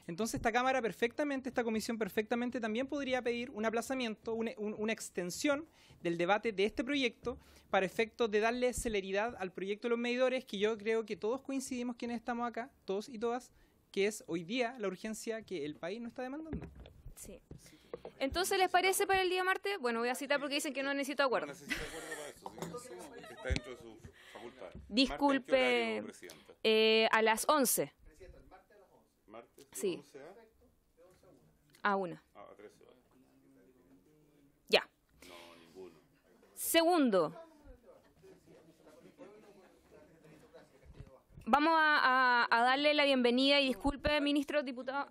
[SPEAKER 5] Entonces esta comisión perfectamente también podría pedir un aplazamiento, una extensión del debate de este proyecto para efectos de darle celeridad al proyecto de los medidores, que yo creo que todos coincidimos quienes estamos acá, todos y todas, que es hoy día la urgencia que el país nos está demandando.
[SPEAKER 2] Sí. Entonces, ¿les parece para el día martes? Bueno, voy a citar porque dicen que no necesito acuerdo.
[SPEAKER 1] No necesito acuerdo para eso, está dentro de su facultad.
[SPEAKER 2] Disculpe, a las 11.
[SPEAKER 1] ¿Martes?
[SPEAKER 2] Sí.
[SPEAKER 1] 11
[SPEAKER 2] a 1.
[SPEAKER 1] A 13 horas.
[SPEAKER 2] Ya.
[SPEAKER 1] No, ninguno.
[SPEAKER 2] Segundo. Vamos a darle la bienvenida y disculpe, ministro, diputado.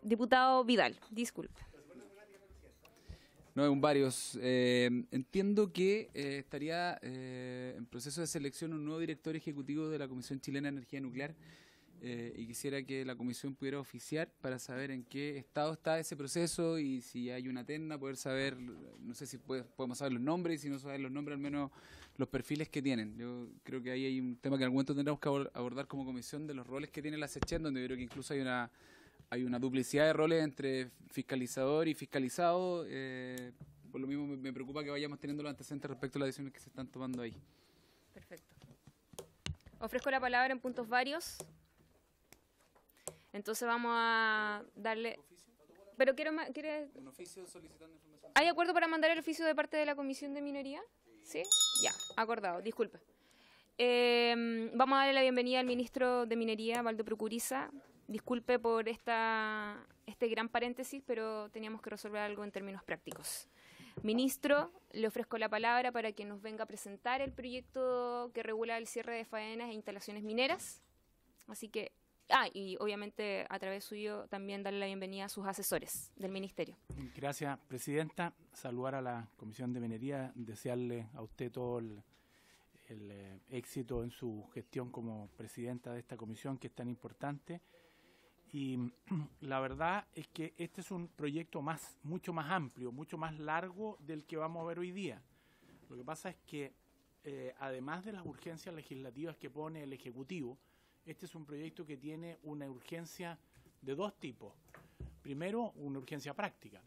[SPEAKER 2] Diputado Vidal, disculpe.
[SPEAKER 8] No, hay varios. Entiendo que estaría en proceso de selección un nuevo director ejecutivo de la Comisión Chilena de Energía Nuclear, y quisiera que la comisión pudiera oficiar para saber en qué estado está ese proceso y si hay una terna, poder saber, no sé si podemos saber los nombres, y si no saber los nombres, al menos los perfiles que tienen. Yo creo que ahí hay un tema que en algún momento tendremos que abordar como comisión, de los roles que tiene la SECHEN, donde yo creo que incluso hay una duplicidad de roles entre fiscalizador y fiscalizado. Por lo mismo me preocupa que vayamos teniendo los antecedentes respecto a las decisiones que se están tomando ahí.
[SPEAKER 2] Perfecto. Ofrezco la palabra en puntos varios. Entonces vamos a darle... Pero ¿quieres?
[SPEAKER 8] Un oficio solicitando información.
[SPEAKER 2] ¿Hay acuerdo para mandar el oficio de parte de la Comisión de Minería? ¿Sí? Ya, acordado, disculpe. Vamos a darle la bienvenida al ministro de Minería, Waldo Procuriza. Disculpe por este gran paréntesis, pero teníamos que resolver algo en términos prácticos. Ministro, le ofrezco la palabra para que nos venga a presentar el proyecto que regula el cierre de faenas e instalaciones mineras. Así que, y obviamente a través suyo también darle la bienvenida a sus asesores del Ministerio.
[SPEAKER 10] Gracias, Presidenta. Saludar a la Comisión de Minería, desearle a usted todo el éxito en su gestión como Presidenta de esta comisión que es tan importante. Y la verdad es que este es un proyecto mucho más amplio, mucho más largo del que vamos a ver hoy día. Lo que pasa es que, además de las urgencias legislativas que pone el Ejecutivo, este es un proyecto que tiene una urgencia de dos tipos. Primero, una urgencia práctica.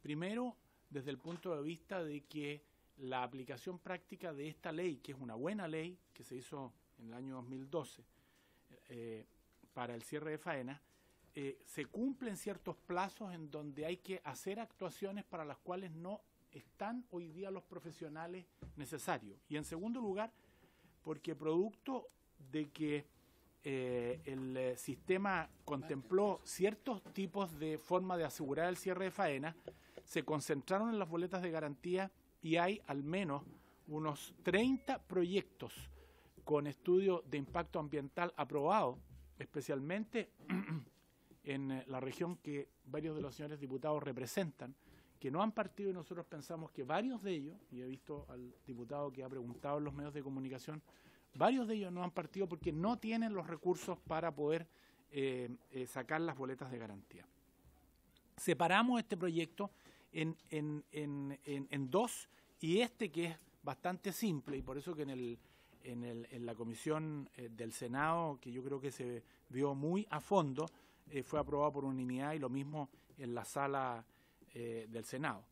[SPEAKER 10] Primero, desde el punto de vista de que la aplicación práctica de esta ley, que es una buena ley, que se hizo en el año 2012 para el cierre de faenas, se cumplen ciertos plazos en donde hay que hacer actuaciones para las cuales no están hoy día los profesionales necesarios. Y en segundo lugar, porque producto de que el sistema contempló ciertos tipos de forma de asegurar el cierre de faenas, se concentraron en las boletas de garantía y hay al menos unos 30 proyectos con estudio de impacto ambiental aprobados, especialmente en la región que varios de los señores diputados representan, que no han partido y nosotros pensamos que varios de ellos, y he visto al diputado que ha preguntado en los medios de comunicación, varios de ellos no han partido porque no tienen los recursos para poder sacar las boletas de garantía. Separamos este proyecto en dos, y este que es bastante simple, y por eso que en la comisión del Senado, que yo creo que se vio muy a fondo, fue aprobado por unanimidad, y lo mismo en la sala del Senado.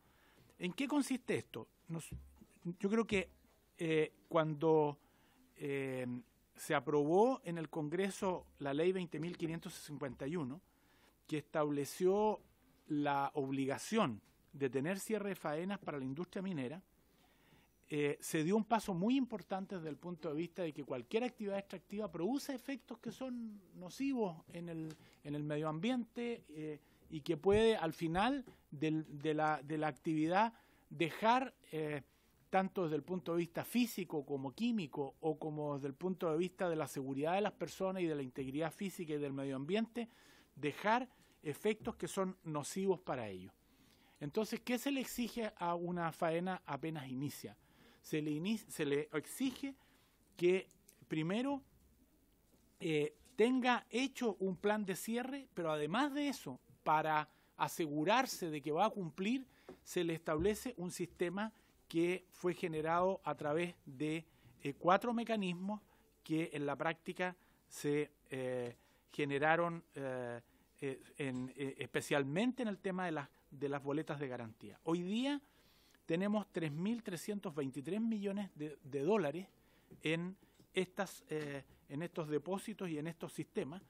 [SPEAKER 10] ¿En qué consiste esto? Yo creo que cuando se aprobó en el Congreso la ley 20.551, que estableció la obligación de tener cierre de faenas para la industria minera, se dio un paso muy importante desde el punto de vista de que cualquier actividad extractiva produce efectos que son nocivos en el medio ambiente y que puede al final de la actividad dejar, tanto desde el punto de vista físico como químico o como desde el punto de vista de la seguridad de las personas y de la integridad física y del medio ambiente, dejar efectos que son nocivos para ellos. Entonces, ¿qué se le exige a una faena apenas inicia? Se le exige que primero tenga hecho un plan de cierre, pero además de eso, para asegurarse de que va a cumplir, se le establece un sistema que fue generado a través de 4 mecanismos que en la práctica se generaron especialmente en el tema de las boletas de garantía. Hoy día tenemos 3.323 millones de dólares en estos depósitos y en estos sistemas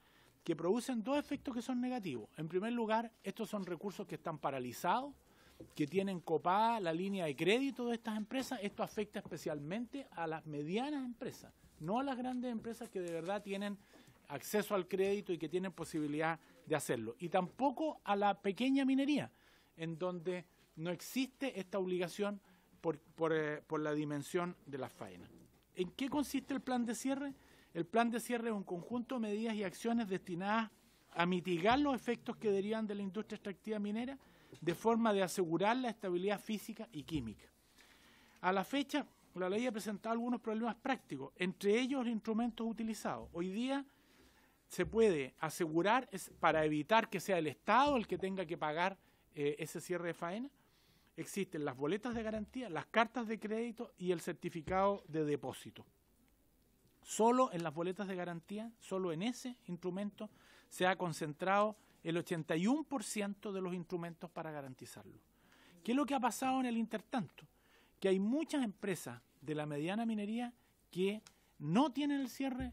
[SPEAKER 10] que producen dos efectos que son negativos. En primer lugar, estos son recursos que están paralizados, que tienen copada la línea de crédito de estas empresas. Esto afecta especialmente a las medianas empresas, no a las grandes empresas que de verdad tienen acceso al crédito y que tienen posibilidad de hacerlo. Y tampoco a la pequeña minería, en donde no existe esta obligación por la dimensión de las faenas. ¿En qué consiste el plan de cierre? El plan de cierre es un conjunto de medidas y acciones destinadas a mitigar los efectos que derivan de la industria extractiva minera, de forma de asegurar la estabilidad física y química. A la fecha, la ley ha presentado algunos problemas prácticos, entre ellos los instrumentos utilizados. Hoy día se puede asegurar, para evitar que sea el Estado el que tenga que pagar ese cierre de faena, existen las boletas de garantía, las cartas de crédito y el certificado de depósito. Solo en las boletas de garantía, solo en ese instrumento, se ha concentrado el 81% de los instrumentos para garantizarlo. ¿Qué es lo que ha pasado en el intertanto? Que hay muchas empresas de la mediana minería que no tienen el cierre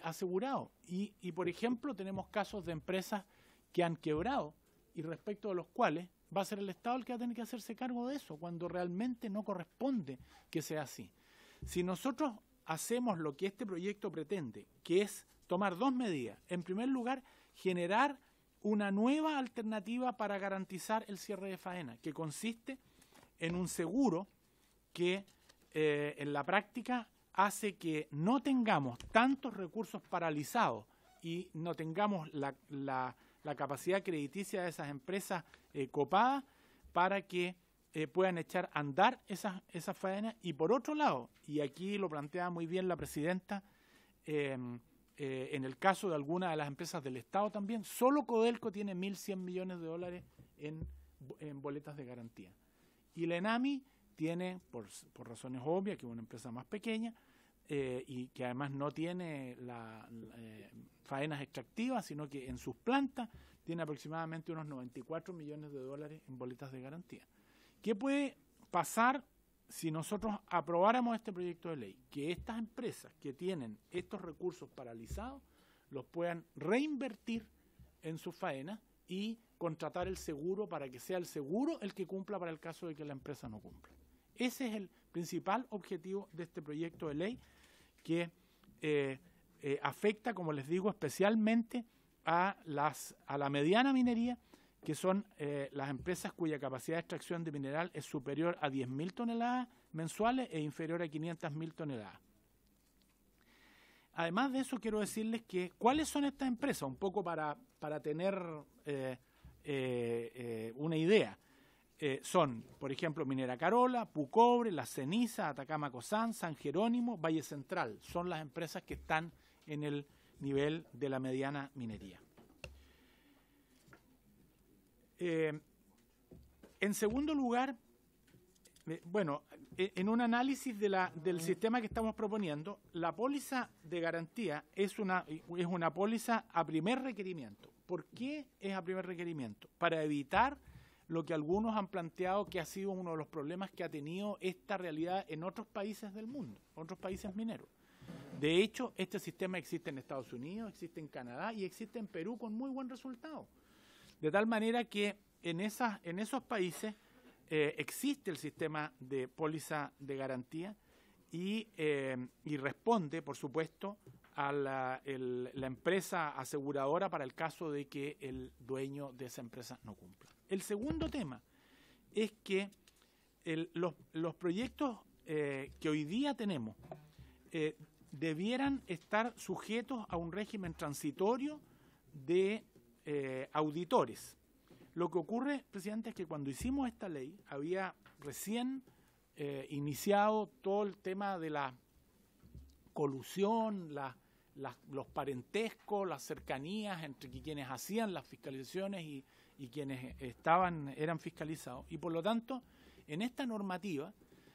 [SPEAKER 10] asegurado. Y, por ejemplo, tenemos casos de empresas que han quebrado y respecto de los cuales va a ser el Estado el que va a tener que hacerse cargo de eso, cuando realmente no corresponde que sea así. Si nosotros hacemos lo que este proyecto pretende, que es tomar dos medidas. En primer lugar, generar una nueva alternativa para garantizar el cierre de faena, que consiste en un seguro que en la práctica hace que no tengamos tantos recursos paralizados y no tengamos la capacidad crediticia de esas empresas copadas para que puedan echar a andar esas faenas. Y por otro lado, y aquí lo plantea muy bien la presidenta, en el caso de algunas de las empresas del Estado también, solo Codelco tiene 1.100 millones de dólares en boletas de garantía. Y la ENAMI tiene, por razones obvias, que es una empresa más pequeña y que además no tiene faenas extractivas, sino que en sus plantas tiene aproximadamente unos 94 millones de dólares en boletas de garantía. ¿Qué puede pasar si nosotros aprobáramos este proyecto de ley? Que estas empresas que tienen estos recursos paralizados los puedan reinvertir en sus faenas y contratar el seguro para que sea el seguro el que cumpla para el caso de que la empresa no cumpla. Ese es el principal objetivo de este proyecto de ley, que afecta, como les digo, especialmente a la mediana minería, que son las empresas cuya capacidad de extracción de mineral es superior a 10.000 toneladas mensuales e inferior a 500.000 toneladas. Además de eso, quiero decirles que cuáles son estas empresas, un poco para tener una idea. Son, por ejemplo, Minera Carola, Pucobre, La Ceniza, Atacama Cosán, San Jerónimo, Valle Central. Son las empresas que están en el nivel de la mediana minería. En segundo lugar, en un análisis del sistema que estamos proponiendo, la póliza de garantía es una póliza a primer requerimiento. ¿Por qué es a primer requerimiento? Para evitar lo que algunos han planteado que ha sido uno de los problemas que ha tenido esta realidad en otros países del mundo, otros países mineros. De hecho, este sistema existe en Estados Unidos, existe en Canadá y existe en Perú con muy buen resultado. De tal manera que en esos países existe el sistema de póliza de garantía y responde, por supuesto, a la empresa aseguradora para el caso de que el dueño de esa empresa no cumpla. El segundo tema es que los proyectos que hoy día tenemos debieran estar sujetos a un régimen transitorio de auditores. Lo que ocurre, presidente, es que cuando hicimos esta ley había recién iniciado todo el tema de la colusión, los parentescos, las cercanías entre quienes hacían las fiscalizaciones y quienes eran fiscalizados. Y por lo tanto, en esta normativa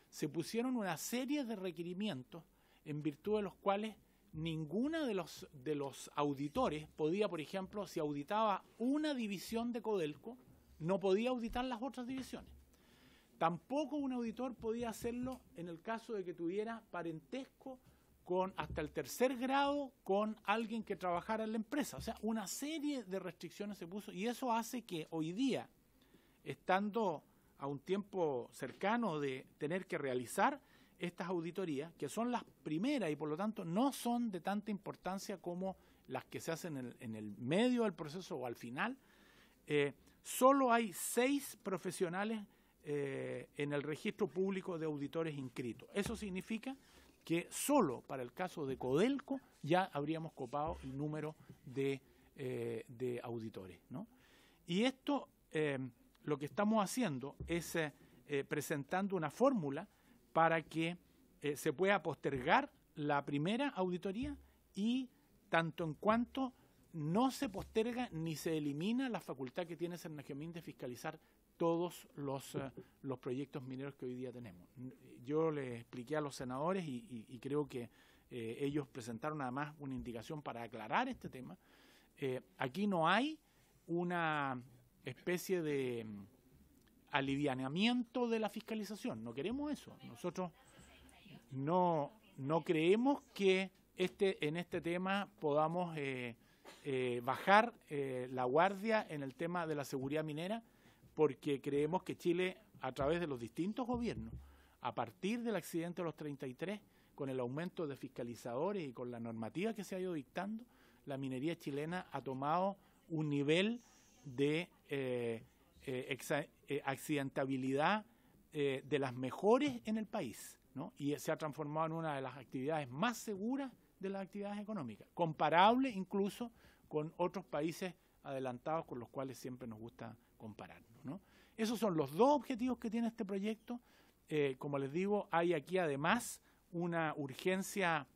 [SPEAKER 10] se pusieron una serie de requerimientos en virtud de los cuales ninguna de los auditores podía, por ejemplo, si auditaba una división de Codelco, no podía auditar las otras divisiones. Tampoco un auditor podía hacerlo en el caso de que tuviera parentesco hasta el 3er grado con alguien que trabajara en la empresa. O sea, una serie de restricciones se puso y eso hace que hoy día, estando a un tiempo cercano de tener que realizar estas auditorías, que son las primeras y por lo tanto no son de tanta importancia como las que se hacen en el medio del proceso o al final, solo hay 6 profesionales en el registro público de auditores inscritos. Eso significa que solo para el caso de Codelco ya habríamos copado el número de auditores, ¿no? Y esto lo que estamos haciendo es presentando una fórmula para que se pueda postergar la primera auditoría y tanto en cuanto no se posterga ni se elimina la facultad que tiene Cernagiomín de fiscalizar todos los proyectos mineros que hoy día tenemos. Yo les expliqué a los senadores y creo que ellos presentaron además una indicación para aclarar este tema. Aquí no hay una especie de alivianamiento de la fiscalización, no queremos eso. Nosotros no creemos que en este tema podamos bajar la guardia en el tema de la seguridad minera, porque creemos que Chile, a través de los distintos gobiernos, a partir del accidente de los 33, con el aumento de fiscalizadores y con la normativa que se ha ido dictando, la minería chilena ha tomado un nivel de accidentabilidad de las mejores en el país, ¿no? Y se ha transformado en una de las actividades más seguras de las actividades económicas, comparable incluso con otros países adelantados con los cuales siempre nos gusta compararnos, ¿no? Esos son los dos objetivos que tiene este proyecto. Como les digo, hay aquí además una urgencia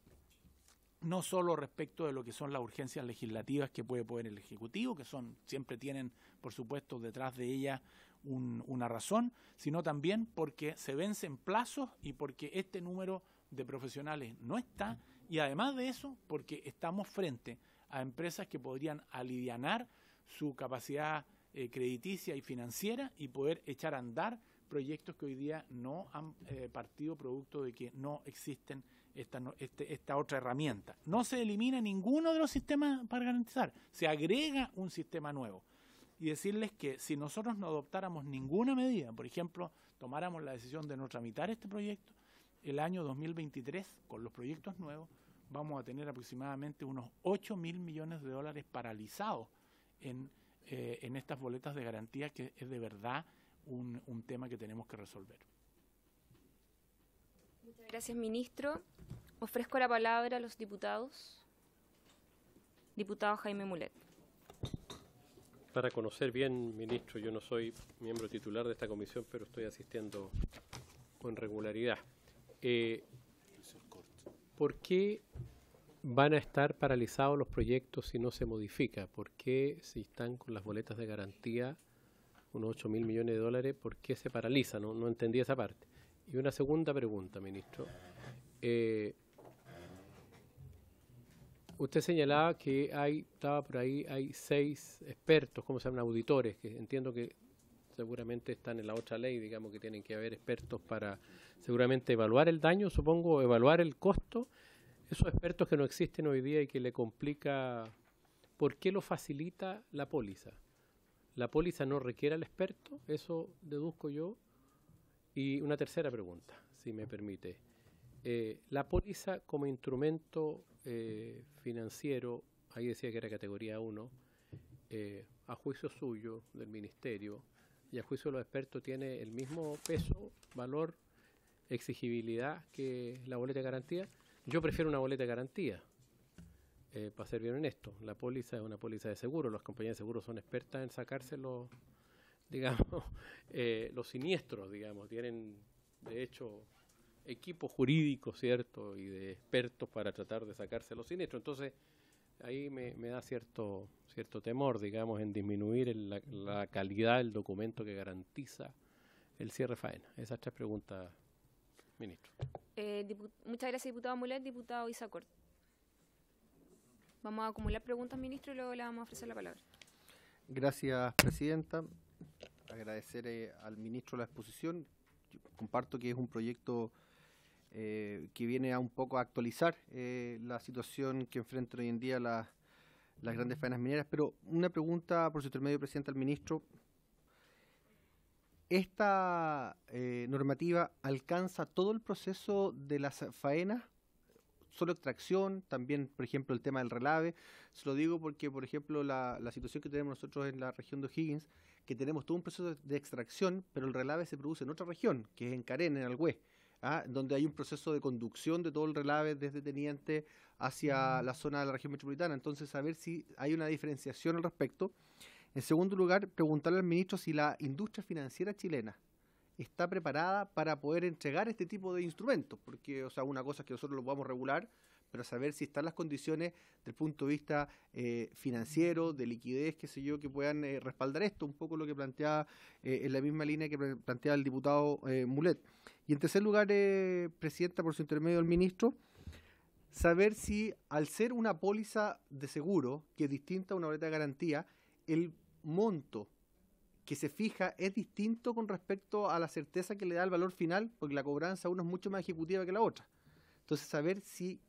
[SPEAKER 10] no solo respecto de lo que son las urgencias legislativas que puede poner el Ejecutivo, que siempre tienen, por supuesto, detrás de ellas una razón, sino también porque se vencen plazos y porque este número de profesionales no está, y además de eso, porque estamos frente a empresas que podrían alivianar su capacidad crediticia y financiera y poder echar a andar proyectos que hoy día no han partido producto de que no existen esta otra herramienta. No se elimina ninguno de los sistemas para garantizar, se agrega un sistema nuevo. Y decirles que si nosotros no adoptáramos ninguna medida, por ejemplo, tomáramos la decisión de no tramitar este proyecto, el año 2023, con los proyectos nuevos, vamos a tener aproximadamente unos 8.000 millones de dólares paralizados en estas boletas de garantía, que es de verdad un tema que tenemos que resolver.
[SPEAKER 2] Muchas gracias, ministro. Ofrezco la palabra a los diputados. Diputado Jaime Mulet.
[SPEAKER 3] Para conocer bien, ministro, yo no soy miembro titular de esta comisión, pero estoy asistiendo con regularidad. ¿Por qué van a estar paralizados los proyectos si no se modifica? ¿Por qué, si están con las boletas de garantía, unos 8.000 millones de dólares, por qué se paraliza? No entendí esa parte. Y una segunda pregunta, ministro. Usted señalaba que estaba por ahí, hay 6 expertos, ¿cómo se llaman? Auditores, que entiendo que seguramente están en la otra ley, digamos que tienen que haber expertos para seguramente evaluar el daño, supongo, evaluar el costo. Esos expertos que no existen hoy día y que le complica, ¿por qué lo facilita la póliza? ¿La póliza no requiere al experto? Eso deduzco yo. Y una tercera pregunta, si me permite. La póliza como instrumento financiero, ahí decía que era categoría 1, a juicio suyo, del Ministerio, y a juicio de los expertos, ¿tiene el mismo peso, valor, exigibilidad que la boleta de garantía? Yo prefiero una boleta de garantía, para ser bien honesto. La póliza es una póliza de seguro, las compañías de seguro son expertas en sacarse los, digamos, los siniestros, digamos, tienen de hecho equipos jurídicos, ¿cierto?, y de expertos para tratar de sacarse los siniestros. Entonces, ahí me da cierto temor, digamos, en disminuir la calidad del documento que garantiza el cierre faena. Esas 3 preguntas, ministro.
[SPEAKER 2] Muchas gracias, diputado Mulet. Diputado Isacort. Vamos a acumular preguntas, ministro, y luego le vamos a ofrecer la palabra.
[SPEAKER 7] Gracias, presidenta. Agradecer al ministro la exposición. Yo comparto que es un proyecto que viene a un poco a actualizar la situación que enfrentan hoy en día las grandes faenas mineras, pero una pregunta por su intermedio, presidente, al ministro. ¿Esta normativa alcanza todo el proceso de las faenas? ¿Solo extracción? También, por ejemplo, el tema del relave. Se lo digo porque, por ejemplo, la situación que tenemos nosotros en la región de O'Higgins, que tenemos todo un proceso de extracción, pero el relave se produce en otra región, que es en Carén, en Alhué, donde hay un proceso de conducción de todo el relave desde Teniente hacia la zona de la región metropolitana. Entonces, a ver si hay una diferenciación al respecto. En segundo lugar, preguntarle al ministro si la industria financiera chilena está preparada para poder entregar este tipo de instrumentos, porque, o sea, una cosa es que nosotros lo podamos regular, pero saber si están las condiciones del punto de vista financiero, de liquidez, qué sé yo, que puedan respaldar esto, un poco lo que planteaba en la misma línea que planteaba el diputado Mulet. Y en tercer lugar, presidenta, por su intermedio del ministro, saber si al ser una póliza de seguro, que es distinta a una boleta de garantía, el monto que se fija es distinto con respecto a la certeza que le da el valor final, porque la cobranza a uno es mucho más ejecutiva que la otra. Entonces, saber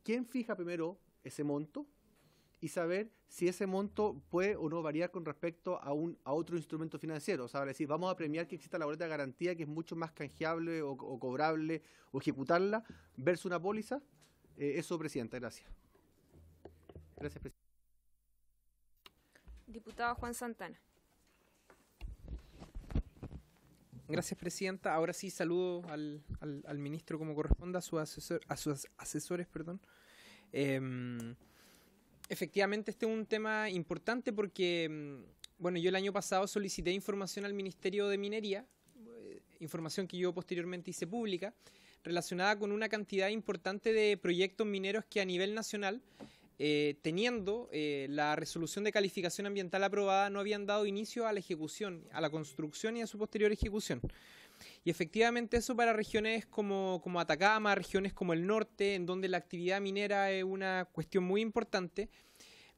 [SPEAKER 7] quién fija primero ese monto y saber si ese monto puede o no variar con respecto a otro instrumento financiero. O sea, decir, vamos a premiar que exista la boleta de garantía, que es mucho más canjeable o cobrable o ejecutarla, versus una póliza. Eso, Presidenta, gracias. Gracias, Presidenta.
[SPEAKER 2] Diputado Juan Santana.
[SPEAKER 5] Gracias, Presidenta. Ahora sí saludo al ministro como corresponde, a sus asesores, perdón. Efectivamente, este es un tema importante porque, bueno, yo el año pasado solicité información al Ministerio de Minería, información que yo posteriormente hice pública, relacionada con una cantidad importante de proyectos mineros que a nivel nacional, teniendo la resolución de calificación ambiental aprobada, no habían dado inicio a la ejecución, a la construcción y a su posterior ejecución. Y efectivamente eso para regiones como Atacama, regiones como el norte, en donde la actividad minera es una cuestión muy importante,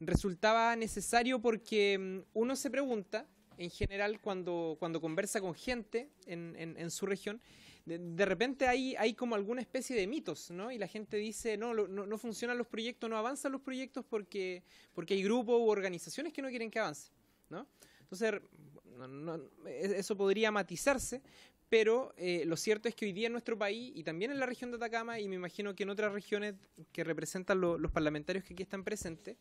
[SPEAKER 5] resultaba necesario porque uno se pregunta, en general, cuando conversa con gente en su región, de repente hay como alguna especie de mitos, ¿no? Y la gente dice, no funcionan los proyectos, no avanzan los proyectos porque hay grupos u organizaciones que no quieren que avance, ¿no? Entonces, eso podría matizarse, pero lo cierto es que hoy día en nuestro país, y también en la región de Atacama, y me imagino que en otras regiones que representan los parlamentarios que aquí están presentes,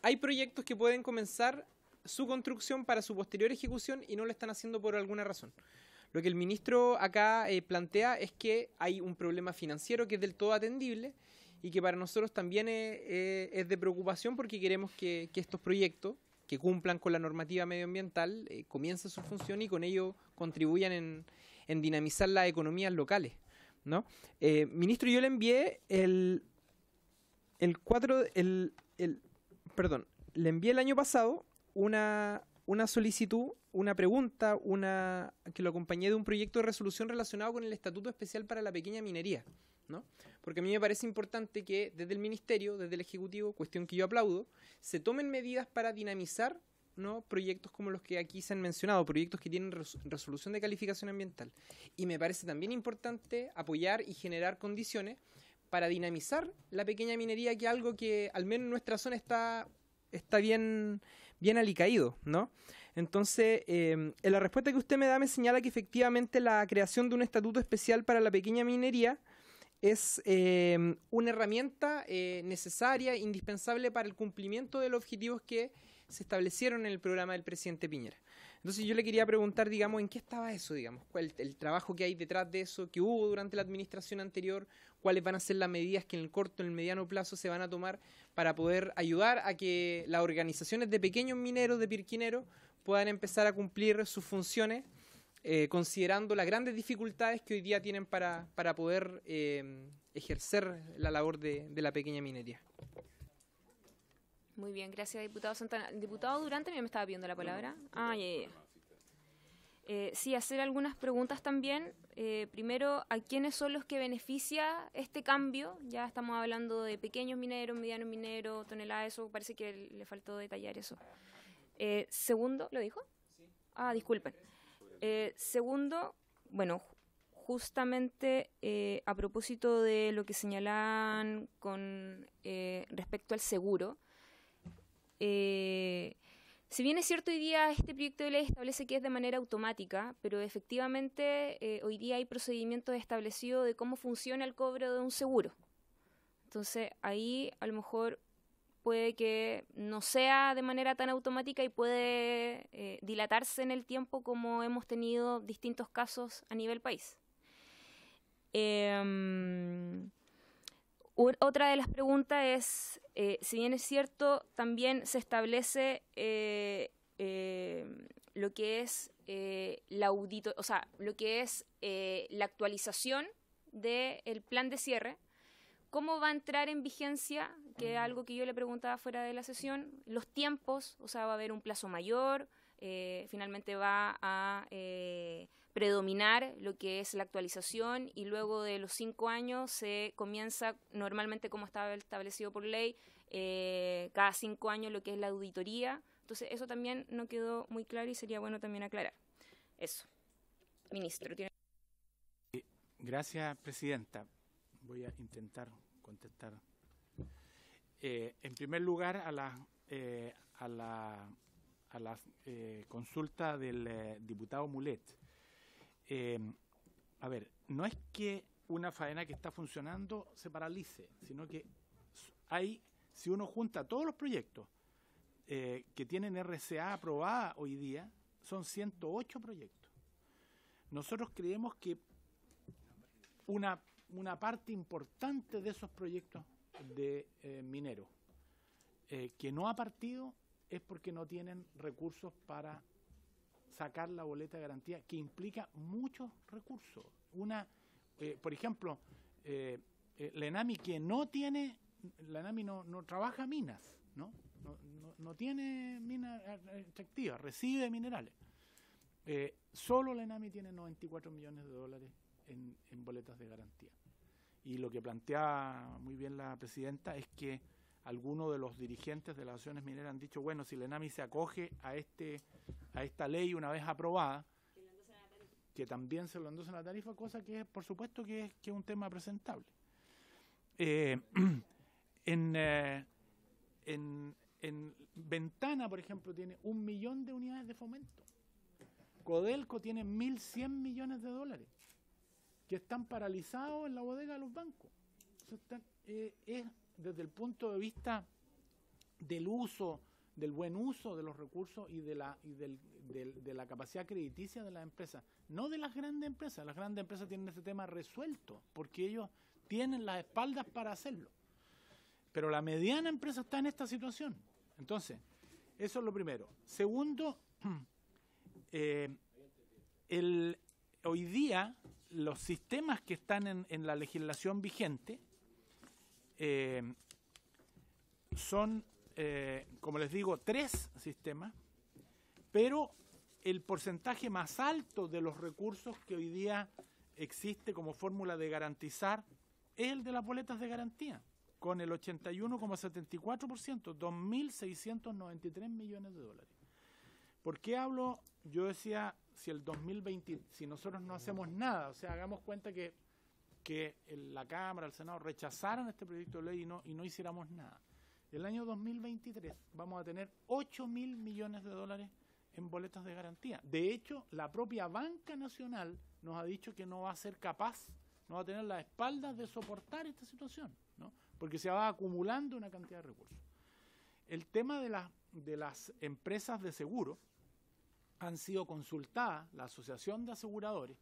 [SPEAKER 5] hay proyectos que pueden comenzar su construcción para su posterior ejecución y no lo están haciendo por alguna razón. Lo que el ministro acá plantea es que hay un problema financiero que es del todo atendible y que para nosotros también es de preocupación porque queremos que estos proyectos que cumplan con la normativa medioambiental comiencen su función y con ello contribuyan en dinamizar las economías locales, ¿no? Ministro, yo le envié le envié el año pasado una solicitud, una pregunta, que lo acompañé de un proyecto de resolución relacionado con el Estatuto Especial para la Pequeña Minería, ¿no? Porque a mí me parece importante que desde el Ministerio, desde el Ejecutivo, cuestión que yo aplaudo, se tomen medidas para dinamizar, ¿no?, proyectos como los que aquí se han mencionado, proyectos que tienen resolución de calificación ambiental. Y me parece también importante apoyar y generar condiciones para dinamizar la pequeña minería, que es algo que al menos en nuestra zona está bien alicaído, ¿no? Entonces, en la respuesta que usted me da me señala que efectivamente la creación de un estatuto especial para la pequeña minería es una herramienta necesaria, indispensable para el cumplimiento de los objetivos que se establecieron en el programa del presidente Piñera. Entonces yo le quería preguntar, digamos, ¿en qué estaba eso, digamos? ¿Cuál el trabajo que hay detrás de eso, que hubo durante la administración anterior? ¿Cuáles van a ser las medidas que en el corto, en el mediano plazo se van a tomar para poder ayudar a que las organizaciones de pequeños mineros, de pirquineros, puedan empezar a cumplir sus funciones, considerando las grandes dificultades que hoy día tienen para poder ejercer la labor de la pequeña minería?
[SPEAKER 2] Muy bien, gracias, diputado Santana. Diputado Durante, me estaba pidiendo la palabra. Sí, hacer algunas preguntas también. Primero, ¿a quiénes son los que beneficia este cambio? Ya estamos hablando de pequeños mineros, medianos mineros, toneladas, eso parece que le faltó detallar eso. Segundo, ¿lo dijo? Sí. Disculpen. Segundo, bueno, justamente a propósito de lo que señalaban con respecto al seguro, si bien es cierto, hoy día este proyecto de ley establece que es de manera automática, pero efectivamente hoy día hay procedimientos establecidos de cómo funciona el cobro de un seguro. Entonces ahí a lo mejor puede que no sea de manera tan automática y puede dilatarse en el tiempo, como hemos tenido distintos casos a nivel país. Otra de las preguntas es, si bien es cierto, también se establece lo que es la actualización del plan de cierre. ¿Cómo va a entrar en vigencia? Que es algo que yo le preguntaba fuera de la sesión. Los tiempos, o sea, va a haber un plazo mayor, finalmente va a predominar lo que es la actualización y luego de los 5 años se comienza normalmente, como estaba establecido por ley, cada 5 años lo que es la auditoría. Entonces eso también no quedó muy claro y sería bueno también aclarar. Eso. Ministro.
[SPEAKER 10] Gracias, Presidenta. Voy a intentar contestar. En primer lugar, a la consulta del diputado Mulet. A ver, no es que una faena que está funcionando se paralice, sino que si uno junta todos los proyectos que tienen RCA aprobada hoy día, son 108 proyectos. Nosotros creemos que una parte importante de esos proyectos de mineros que no ha partido es porque no tienen recursos para sacar la boleta de garantía, que implica muchos recursos. Por ejemplo, la ENAMI que no tiene, la ENAMI no trabaja minas, no tiene minas extractivas, recibe minerales. Solo la ENAMI tiene 94 millones de dólares en boletas de garantía. Y lo que plantea muy bien la presidenta es que algunos de los dirigentes de las asociaciones mineras han dicho, bueno, si la ENAMI se acoge a esta ley una vez aprobada, que también se lo endosa en la tarifa, cosa que por supuesto que es un tema presentable. En Ventana, por ejemplo, tiene 1 millón de unidades de fomento. Codelco tiene 1.100 millones de dólares que están paralizados en la bodega de los bancos. Es desde el punto de vista del buen uso de los recursos y de la capacidad crediticia de las empresas, no de las grandes empresas. Las grandes empresas tienen este tema resuelto porque ellos tienen las espaldas para hacerlo. Pero la mediana empresa está en esta situación. Entonces, eso es lo primero. Segundo, hoy día los sistemas que están en la legislación vigente son, como les digo, 3 sistemas, pero el porcentaje más alto de los recursos que hoy día existe como fórmula de garantizar es el de las boletas de garantía, con el 81,74%, 2.693 millones de dólares. ¿Por qué hablo? Yo decía, si el 2020, si nosotros no hacemos nada, o sea, hagamos cuenta que la Cámara, el Senado rechazaran este proyecto de ley y no hiciéramos nada. El año 2023 vamos a tener 8.000 millones de dólares en boletas de garantía. De hecho, la propia Banca Nacional nos ha dicho que no va a ser capaz, no va a tener las espaldas de soportar esta situación, ¿no? Porque se va acumulando una cantidad de recursos. El tema de las empresas de seguro han sido consultadas, la Asociación de Aseguradores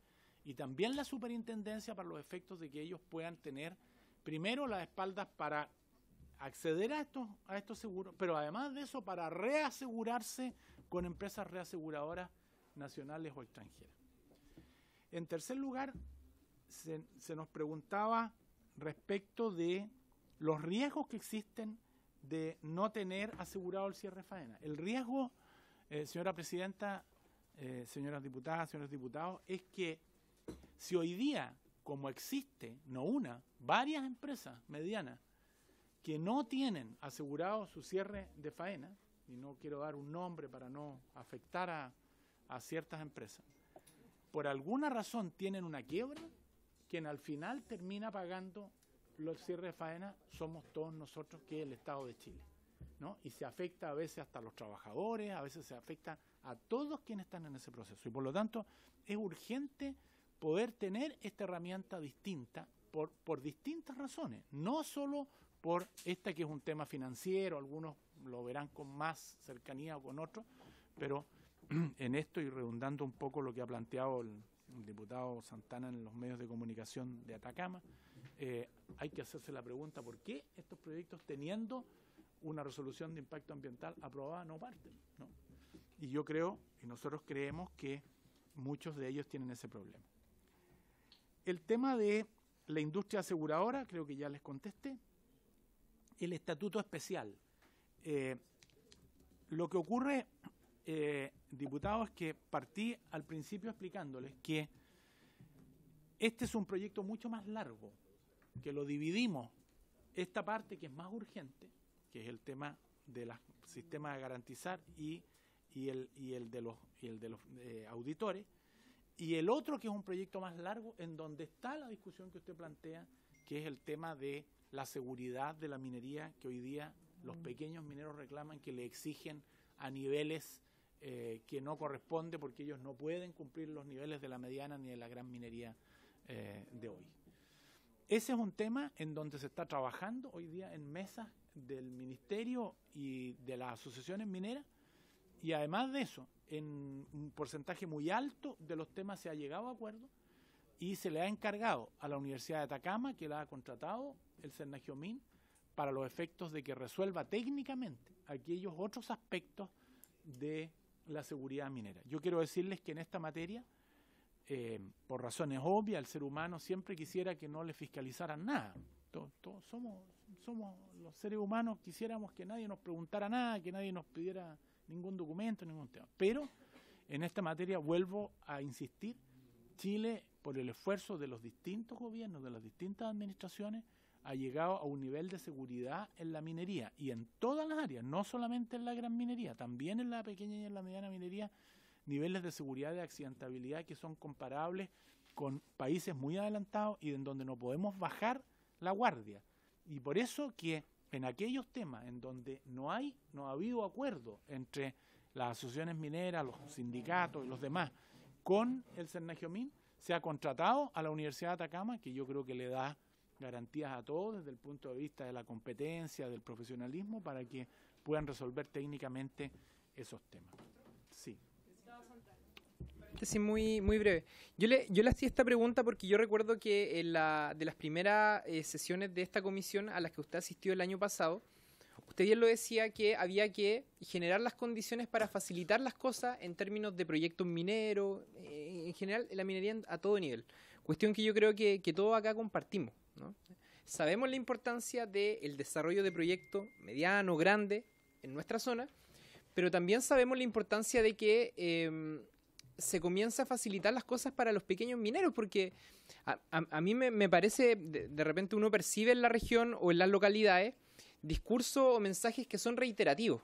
[SPEAKER 10] y también la Superintendencia, para los efectos de que ellos puedan tener primero las espaldas para acceder a estos seguros, pero además de eso para reasegurarse con empresas reaseguradoras nacionales o extranjeras. En tercer lugar, se nos preguntaba respecto de los riesgos que existen de no tener asegurado el cierre faena. El riesgo, señora presidenta, señoras diputadas, señores diputados, es que si hoy día, como existe, no una, varias empresas medianas que no tienen asegurado su cierre de faena, y no quiero dar un nombre para no afectar a ciertas empresas, por alguna razón tienen una quiebra, quien al final termina pagando los cierres de faena somos todos nosotros, que es el Estado de Chile, ¿no? Y se afecta a veces hasta a los trabajadores, a veces se afecta a todos quienes están en ese proceso. Y por lo tanto es urgente poder tener esta herramienta distinta por distintas razones, no solo por esta que es un tema financiero, algunos lo verán con más cercanía o con otros, pero en esto, y redundando un poco lo que ha planteado el diputado Santana en los medios de comunicación de Atacama, hay que hacerse la pregunta por qué estos proyectos, teniendo una resolución de impacto ambiental aprobada, no parten, ¿no? Y yo creo, y nosotros creemos, que muchos de ellos tienen ese problema. El tema de la industria aseguradora, creo que ya les contesté. El estatuto especial. Lo que ocurre, diputados, es que partí al principio explicándoles que este es un proyecto mucho más largo, que lo dividimos, esta parte que es más urgente, que es el tema de los sistemas de garantizar y el de los auditores, y el otro que es un proyecto más largo, en donde está la discusión que usted plantea, que es el tema de la seguridad de la minería, que hoy día los pequeños mineros reclaman que le exigen a niveles que no corresponde, porque ellos no pueden cumplir los niveles de la mediana ni de la gran minería de hoy. Ese es un tema en donde se está trabajando hoy día en mesas del Ministerio y de las asociaciones mineras, y además de eso, en un porcentaje muy alto de los temas se ha llegado a acuerdo y se le ha encargado a la Universidad de Atacama, que la ha contratado el Cernagiomín, para los efectos de que resuelva técnicamente aquellos otros aspectos de la seguridad minera. Yo quiero decirles que en esta materia, por razones obvias, el ser humano siempre quisiera que no le fiscalizaran nada. Todos somos los seres humanos, quisiéramos que nadie nos preguntara nada, que nadie nos pidiera ningún documento, ningún tema. Pero en esta materia, vuelvo a insistir, Chile, por el esfuerzo de los distintos gobiernos, de las distintas administraciones, ha llegado a un nivel de seguridad en la minería y en todas las áreas, no solamente en la gran minería, también en la pequeña y en la mediana minería, niveles de seguridad y de accidentabilidad que son comparables con países muy adelantados y en donde no podemos bajar la guardia. Y por eso que en aquellos temas en donde no ha habido acuerdo entre las asociaciones mineras, los sindicatos y los demás con el Cernagiomín, se ha contratado a la Universidad de Atacama, que yo creo que le da garantías a todos desde el punto de vista de la competencia, del profesionalismo, para que puedan resolver técnicamente esos temas. Sí.
[SPEAKER 5] Sí, muy breve. Yo le hacía esta pregunta porque yo recuerdo que de las primeras sesiones de esta comisión a las que usted asistió el año pasado, usted bien lo decía, que había que generar las condiciones para facilitar las cosas en términos de proyectos mineros, en general la minería a todo nivel. Cuestión que yo creo que todos acá compartimos, ¿no? Sabemos la importancia del desarrollo de proyectos mediano, grande en nuestra zona, pero también sabemos la importancia de que se comienza a facilitar las cosas para los pequeños mineros, porque a mí me parece, de repente uno percibe en la región o en las localidades discursos o mensajes que son reiterativos.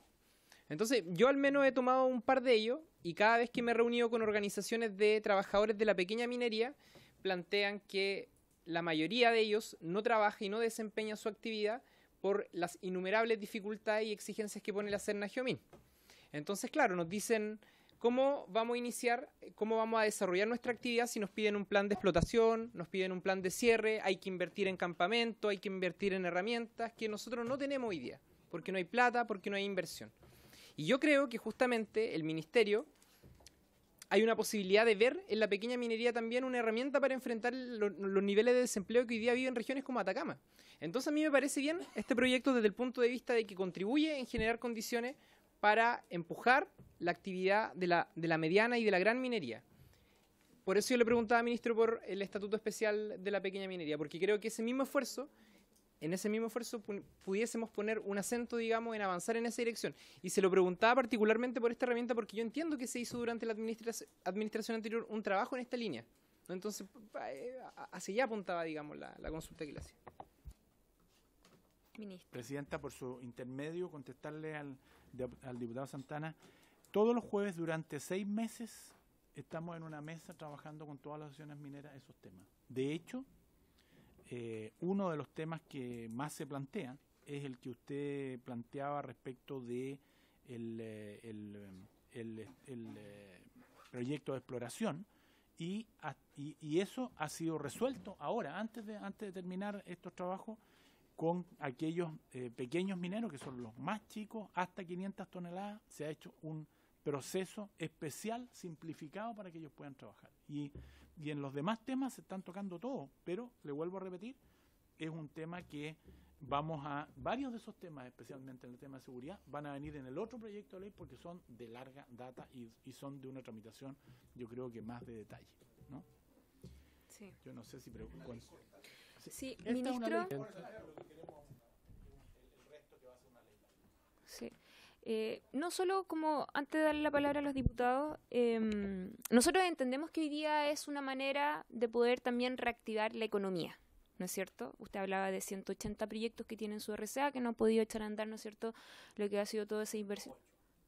[SPEAKER 5] Entonces, yo al menos he tomado un par de ellos y cada vez que me he reunido con organizaciones de trabajadores de la pequeña minería, plantean que la mayoría de ellos no trabaja y no desempeña su actividad por las innumerables dificultades y exigencias que pone la Cernagiomín. Entonces, claro, nos dicen cómo vamos a iniciar, cómo vamos a desarrollar nuestra actividad si nos piden un plan de explotación, nos piden un plan de cierre, hay que invertir en campamento, hay que invertir en herramientas que nosotros no tenemos hoy día, porque no hay plata, porque no hay inversión. Y yo creo que justamente el Ministerio hay una posibilidad de ver en la pequeña minería también una herramienta para enfrentar los niveles de desempleo que hoy día viven regiones como Atacama. Entonces a mí me parece bien este proyecto desde el punto de vista de que contribuye en generar condiciones para empujar la actividad de la mediana y de la gran minería. Por eso yo le preguntaba, ministro, por el estatuto especial de la pequeña minería, porque creo que en ese mismo esfuerzo pudiésemos poner un acento, digamos, en avanzar en esa dirección. Y se lo preguntaba particularmente por esta herramienta porque yo entiendo que se hizo durante la administración anterior un trabajo en esta línea, ¿no? Entonces, hacia allá apuntaba, digamos, la consulta que le hacía.
[SPEAKER 10] Ministro. Presidenta, por su intermedio, contestarle al diputado Santana. Todos los jueves durante 6 meses estamos en una mesa trabajando con todas las asociaciones mineras esos temas. De hecho, uno de los temas que más se plantean es el que usted planteaba respecto de el proyecto de exploración y eso ha sido resuelto ahora, antes de terminar estos trabajos, con aquellos pequeños mineros que son los más chicos, hasta 500 toneladas, se ha hecho un proceso especial, simplificado para que ellos puedan trabajar. Y en los demás temas se están tocando todos, pero, le vuelvo a repetir, es un tema que varios de esos temas, especialmente en el tema de seguridad, van a venir en el otro proyecto de ley porque son de larga data y son de una tramitación, yo creo que más de detalle, ¿no?
[SPEAKER 2] Sí.
[SPEAKER 10] Yo no sé si...
[SPEAKER 2] Sí, ministro. Sí. No solo como, antes de darle la palabra a los diputados, nosotros entendemos que hoy día es una manera de poder también reactivar la economía, ¿no es cierto? Usted hablaba de 180 proyectos que tienen su RCA, que no han podido echar a andar, ¿no es cierto?, lo que ha sido toda esa inversión.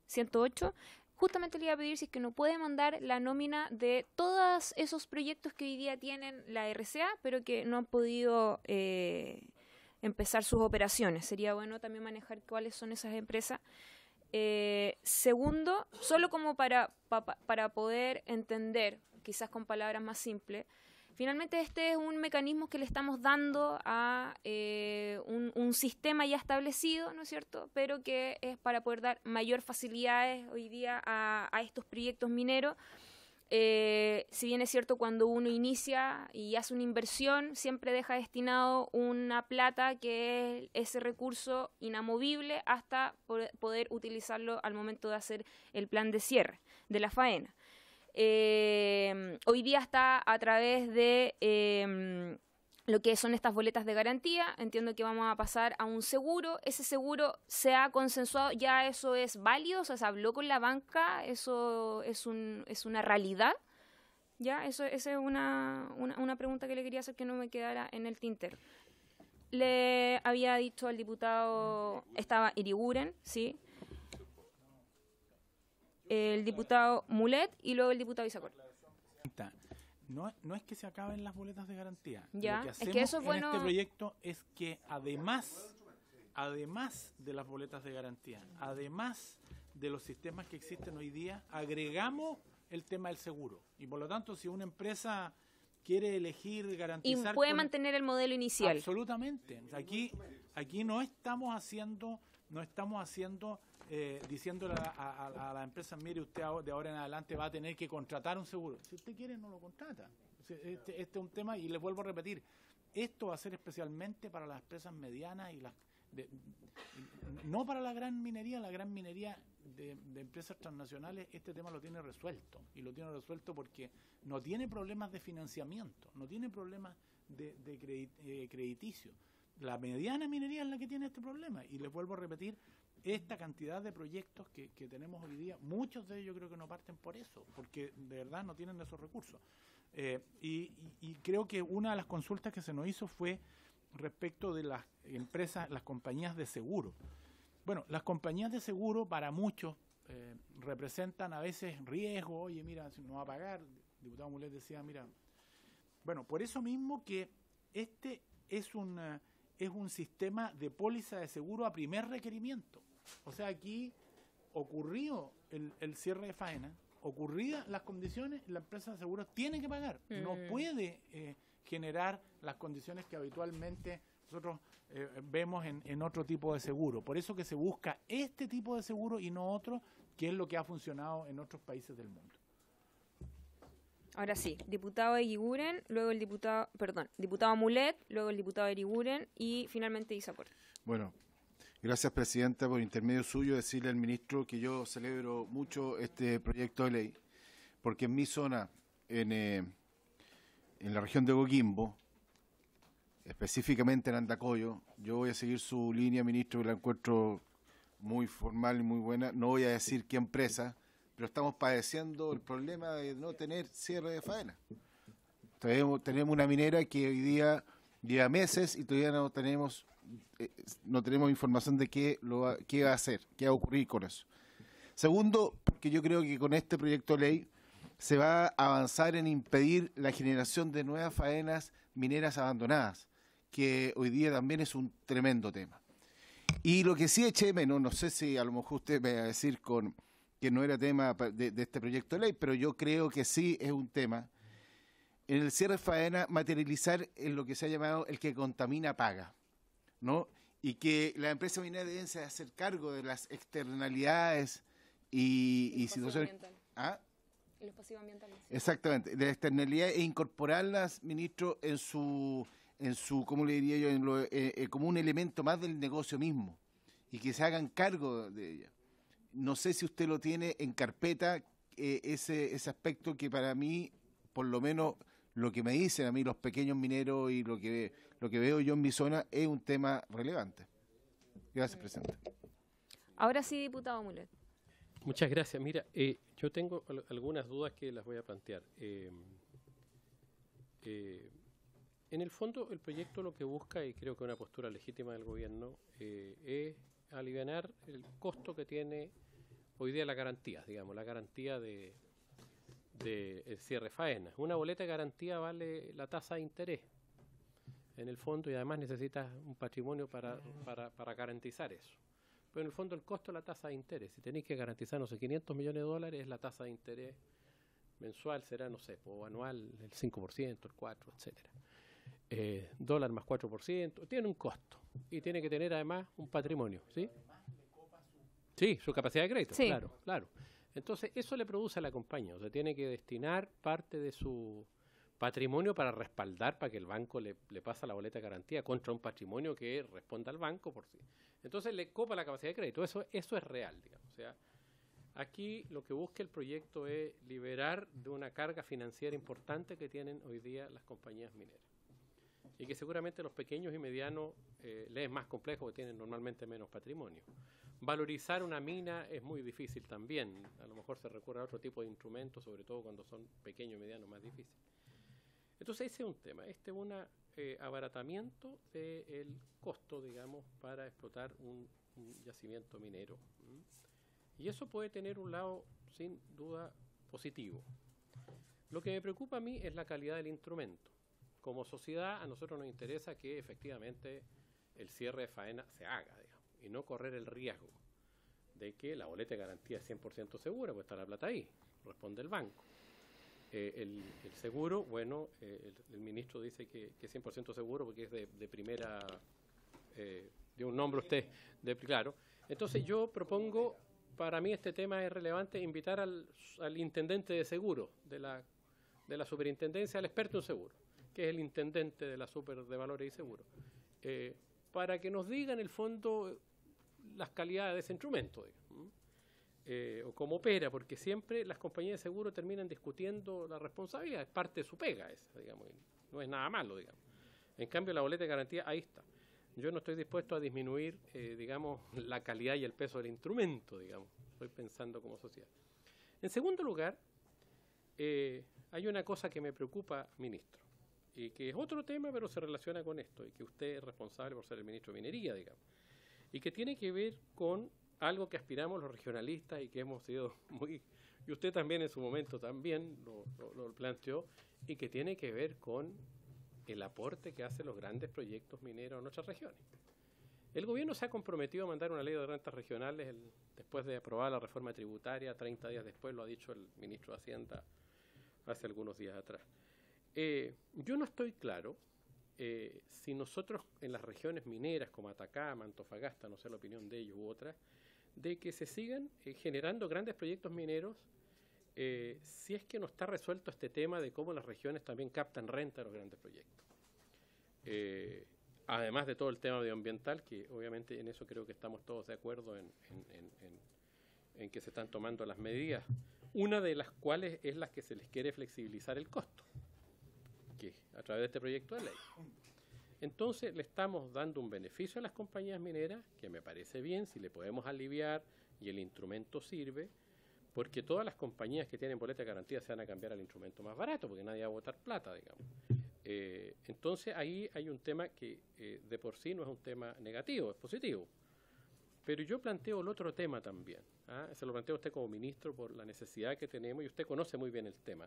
[SPEAKER 2] 108. justamente le iba a pedir si es que no puede mandar la nómina de todos esos proyectos que hoy día tienen la RCA, pero que no han podido empezar sus operaciones. Sería bueno también manejar cuáles son esas empresas. Segundo, solo como para poder entender, quizás con palabras más simples, finalmente este es un mecanismo que le estamos dando a un sistema ya establecido, ¿no es cierto?, pero que es para poder dar mayor facilidades hoy día a estos proyectos mineros. Si bien es cierto, cuando uno inicia y hace una inversión, siempre deja destinado una plata que es ese recurso inamovible hasta poder utilizarlo al momento de hacer el plan de cierre de la faena. Hoy día está a través de lo que son estas boletas de garantía. Entiendo que vamos a pasar a un seguro. Ese seguro se ha consensuado, ya eso es válido, o sea, se habló con la banca, eso es una realidad. Ya, esa es una pregunta que le quería hacer que no me quedara en el tintero. Le había dicho al diputado, estaba Iriguren, ¿sí?, el diputado Mulet y luego el diputado Isacor.
[SPEAKER 10] No es que se acaben las boletas de garantía.
[SPEAKER 2] Ya,
[SPEAKER 10] lo que hacemos
[SPEAKER 2] es que eso es bueno.
[SPEAKER 10] En este proyecto es que además de las boletas de garantía, además de los sistemas que existen hoy día, agregamos el tema del seguro. Y por lo tanto, si una empresa quiere elegir garantizar...
[SPEAKER 2] Y puede mantener el modelo inicial.
[SPEAKER 10] Absolutamente. Aquí no estamos haciendo diciéndole a la empresa, mire, usted de ahora en adelante va a tener que contratar un seguro. Si usted quiere, no lo contrata. Este es un tema, y les vuelvo a repetir, esto va a ser especialmente para las empresas medianas y no para la gran minería de empresas transnacionales. Este tema lo tiene resuelto, y lo tiene resuelto porque no tiene problemas de financiamiento, no tiene problemas de crediticio. La mediana minería es la que tiene este problema, y les vuelvo a repetir, esta cantidad de proyectos que tenemos hoy día, muchos de ellos creo que no parten por eso, porque de verdad no tienen esos recursos. Y creo que una de las consultas que se nos hizo fue respecto de las empresas, las compañías de seguro. Bueno, las compañías de seguro para muchos representan a veces riesgo. Oye, mira, no va a pagar. El diputado Mulet decía, mira, bueno, por eso mismo que este es un sistema de póliza de seguro a primer requerimiento. O sea, aquí ocurrió el cierre de faena, ocurridas las condiciones, la empresa de seguros tiene que pagar. No puede generar las condiciones que habitualmente nosotros vemos en otro tipo de seguro. Por eso que se busca este tipo de seguro y no otro, que es lo que ha funcionado en otros países del mundo.
[SPEAKER 2] Ahora sí, diputado Iriguren, luego el diputado Mulet, luego el diputado Iriguren y finalmente Isacor.
[SPEAKER 6] Bueno, gracias, presidenta. Por intermedio suyo, decirle al ministro que yo celebro mucho este proyecto de ley, porque en mi zona, en la región de Coquimbo, específicamente en Andacollo, yo voy a seguir su línea, ministro, que la encuentro muy formal y muy buena. No voy a decir qué empresa, pero estamos padeciendo el problema de no tener cierre de faena. Tenemos una minera que hoy día lleva meses y todavía no tenemos información de qué va a hacer, qué va a ocurrir con eso. Segundo, porque yo creo que con este proyecto de ley se va a avanzar en impedir la generación de nuevas faenas mineras abandonadas, que hoy día también es un tremendo tema. Y lo que sí eché de menos, no sé si a lo mejor usted me va a decir que no era tema de este proyecto de ley, pero yo creo que sí es un tema, en el cierre de faena materializar en lo que se ha llamado el que contamina paga, ¿no? Y que las empresas mineras deben hacer cargo de las externalidades y situaciones... ¿Ah?
[SPEAKER 2] Y los pasivos ambientales.
[SPEAKER 6] Exactamente, de la externalidad e incorporarlas, ministro, en su ¿cómo le diría yo? Como un elemento más del negocio mismo, y que se hagan cargo de ella. No sé si usted lo tiene en carpeta, ese aspecto que para mí, por lo menos lo que me dicen a mí los pequeños mineros y lo que veo yo en mi zona, es un tema relevante. Gracias, presidente.
[SPEAKER 2] Ahora sí, diputado Mulet.
[SPEAKER 3] Muchas gracias. Mira, yo tengo algunas dudas que las voy a plantear. En el fondo, el proyecto lo que busca, y creo que una postura legítima del gobierno, es alivianar el costo que tiene hoy día las garantías, digamos, la garantía de el cierre faena. Una boleta de garantía vale la tasa de interés en el fondo y además necesitas un patrimonio para garantizar eso. Pero en el fondo el costo de la tasa de interés, si tenéis que garantizar, no sé, 500 millones de dólares, la tasa de interés mensual será, no sé, o anual el 5%, el 4%, etcétera. Dólar más 4%, tiene un costo y tiene que tener además un patrimonio, ¿sí? Sí, su capacidad de crédito, sí. Claro. Entonces, eso le produce a la compañía, o sea, tiene que destinar parte de su patrimonio para respaldar, para que el banco le pase la boleta de garantía contra un patrimonio que responda al banco por sí. Entonces, le copa la capacidad de crédito, eso es real, digamos. O sea, aquí lo que busca el proyecto es liberar de una carga financiera importante que tienen hoy día las compañías mineras. Y que seguramente los pequeños y medianos les es más complejo, que tienen normalmente menos patrimonio. Valorizar una mina es muy difícil también. A lo mejor se recurre a otro tipo de instrumentos, sobre todo cuando son pequeños y medianos, más difícil. Entonces ese es un tema. Este es un abaratamiento del costo, digamos, para explotar un yacimiento minero. Y eso puede tener un lado, sin duda, positivo. Lo que me preocupa a mí es la calidad del instrumento. Como sociedad, a nosotros nos interesa que efectivamente el cierre de faena se haga, digamos, y no correr el riesgo de que la boleta de garantía es 100% segura, pues está la plata ahí, responde el banco. El seguro, bueno, el ministro dice que es 100% seguro porque es de primera, de un nombre usted, claro. Entonces yo propongo, para mí este tema es relevante, invitar al intendente de seguro de la superintendencia, al experto en seguro, que es el intendente de la Super de Valores y Seguros, para que nos diga en el fondo las calidades de ese instrumento, o cómo opera, porque siempre las compañías de seguro terminan discutiendo la responsabilidad, es parte de su pega esa, digamos, no es nada malo, digamos. En cambio, la boleta de garantía, ahí está. Yo no estoy dispuesto a disminuir, digamos, la calidad y el peso del instrumento, digamos, estoy pensando como sociedad. En segundo lugar, hay una cosa que me preocupa, ministro, y que es otro tema, pero se relaciona con esto, y que usted es responsable por ser el ministro de Minería, digamos, y que tiene que ver con algo que aspiramos los regionalistas y que hemos sido muy... Y usted también en su momento también lo planteó, y que tiene que ver con el aporte que hacen los grandes proyectos mineros a nuestras regiones. El gobierno se ha comprometido a mandar una ley de rentas regionales después de aprobar la reforma tributaria, 30 días después, lo ha dicho el ministro de Hacienda hace algunos días atrás. Yo no estoy claro si nosotros en las regiones mineras como Atacama, Antofagasta, no sé la opinión de ellos u otras, de que se sigan generando grandes proyectos mineros, si es que no está resuelto este tema de cómo las regiones también captan renta de los grandes proyectos. Además de todo el tema medioambiental, que obviamente en eso creo que estamos todos de acuerdo en que se están tomando las medidas, una de las cuales es las que se les quiere flexibilizar el costo, que a través de este proyecto de ley. Entonces le estamos dando un beneficio a las compañías mineras, que me parece bien, si le podemos aliviar y el instrumento sirve, porque todas las compañías que tienen boleta de garantía se van a cambiar al instrumento más barato, porque nadie va a botar plata, digamos. Entonces ahí hay un tema que de por sí no es un tema negativo, es positivo. Pero yo planteo el otro tema también. Se lo planteo a usted como ministro por la necesidad que tenemos, y usted conoce muy bien el tema.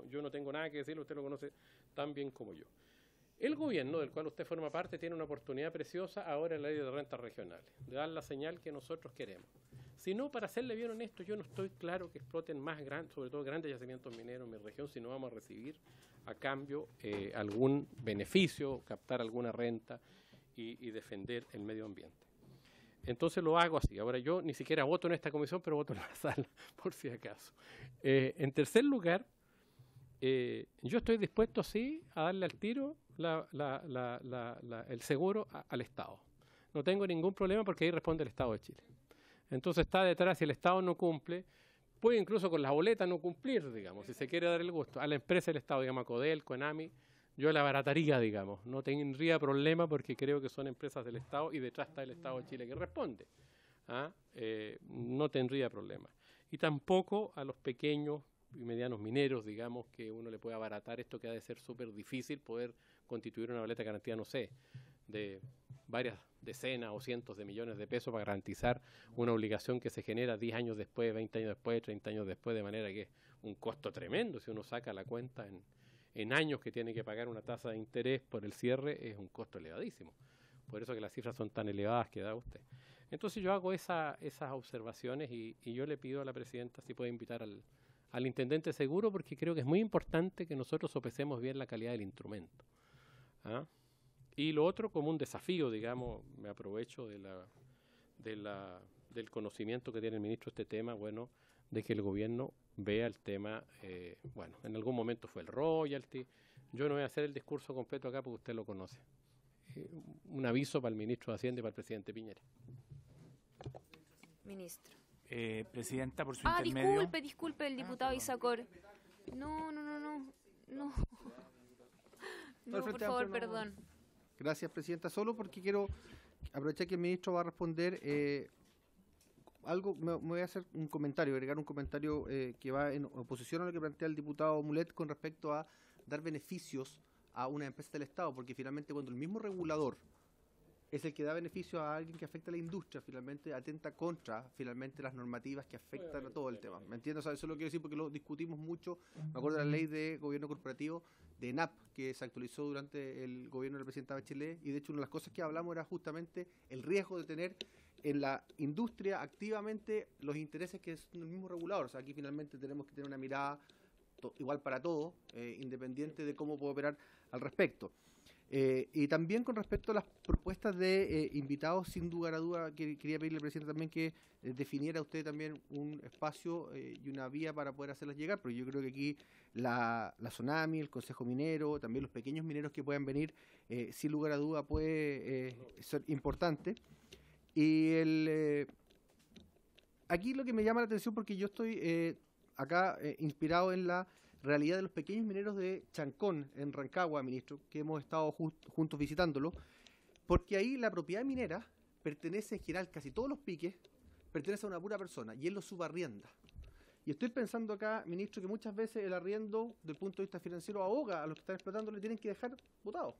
[SPEAKER 3] Yo no tengo nada que decirle, usted lo conoce tan bien como yo. El gobierno del cual usted forma parte tiene una oportunidad preciosa ahora en la ley de rentas regionales, de dar la señal que nosotros queremos. Si no, para serle bien honesto, yo no estoy claro que exploten más grandes, sobre todo grandes yacimientos mineros en mi región, si no vamos a recibir a cambio algún beneficio, captar alguna renta y defender el medio ambiente. Entonces lo hago así. Ahora yo ni siquiera voto en esta comisión, pero voto en la sala, por si acaso. En tercer lugar, yo estoy dispuesto, sí, a darle al tiro el seguro al Estado. No tengo ningún problema porque ahí responde el Estado de Chile. Entonces está detrás, si el Estado no cumple, puede incluso con la boleta no cumplir, digamos, si se quiere dar el gusto. A la empresa del Estado, digamos, a Codelco, Enami, yo la abarataría, digamos. No tendría problema porque creo que son empresas del Estado y detrás está el Estado de Chile que responde. No tendría problema. Y tampoco a los pequeños y medianos mineros, digamos, que uno le puede abaratar esto, que ha de ser súper difícil poder constituir una boleta de garantía, no sé, de varias decenas o cientos de millones de pesos para garantizar una obligación que se genera 10 años después, 20 años después, 30 años después, de manera que es un costo tremendo. Si uno saca la cuenta en años que tiene que pagar una tasa de interés por el cierre, es un costo elevadísimo. Por eso que las cifras son tan elevadas que da usted. Entonces yo hago esas observaciones y yo le pido a la presidenta si puede invitar al intendente seguro, porque creo que es muy importante que nosotros sopesemos bien la calidad del instrumento. ¿Ah? Y lo otro, como un desafío, digamos, me aprovecho del conocimiento que tiene el ministro de este tema, bueno, de que el gobierno vea el tema, bueno, en algún momento fue el royalty. Yo no voy a hacer el discurso completo acá porque usted lo conoce. Un aviso para el ministro de Hacienda y para el presidente Piñera.
[SPEAKER 2] Ministro.
[SPEAKER 10] Presidenta, por su intermedio.
[SPEAKER 2] Disculpe, el diputado Isacor. No, por favor, perdón.
[SPEAKER 7] Gracias, presidenta. Solo porque quiero aprovechar que el ministro va a responder algo, me voy a hacer un comentario, agregar un comentario que va en oposición a lo que plantea el diputado Mulet con respecto a dar beneficios a una empresa del Estado, porque finalmente cuando el mismo regulador es el que da beneficio a alguien que afecta a la industria, finalmente atenta contra finalmente las normativas que afectan a todo el tema. ¿Me entiendes? O sea, eso lo quiero decir porque lo discutimos mucho. Me acuerdo de la ley de gobierno corporativo de ENAP, que se actualizó durante el gobierno del presidente Bachelet, y de hecho una de las cosas que hablamos era justamente el riesgo de tener en la industria activamente los intereses que es el mismo regulador. O sea, aquí finalmente tenemos que tener una mirada igual para todo, independiente de cómo puede operar al respecto. Y también con respecto a las propuestas de invitados, sin lugar a duda, quería pedirle al presidente también que definiera usted también un espacio y una vía para poder hacerlas llegar, porque yo creo que aquí la Sonami, el Consejo Minero, también los pequeños mineros que puedan venir, sin lugar a duda puede ser importante. Y aquí lo que me llama la atención, porque yo estoy acá inspirado en la realidad de los pequeños mineros de Chancón, en Rancagua, ministro, que hemos estado juntos visitándolo, porque ahí la propiedad minera pertenece en general, casi todos los piques, pertenece a una pura persona, y él lo subarrienda. Y estoy pensando acá, ministro, que muchas veces el arriendo, del punto de vista financiero, ahoga a los que están explotando, le tienen que dejar botados.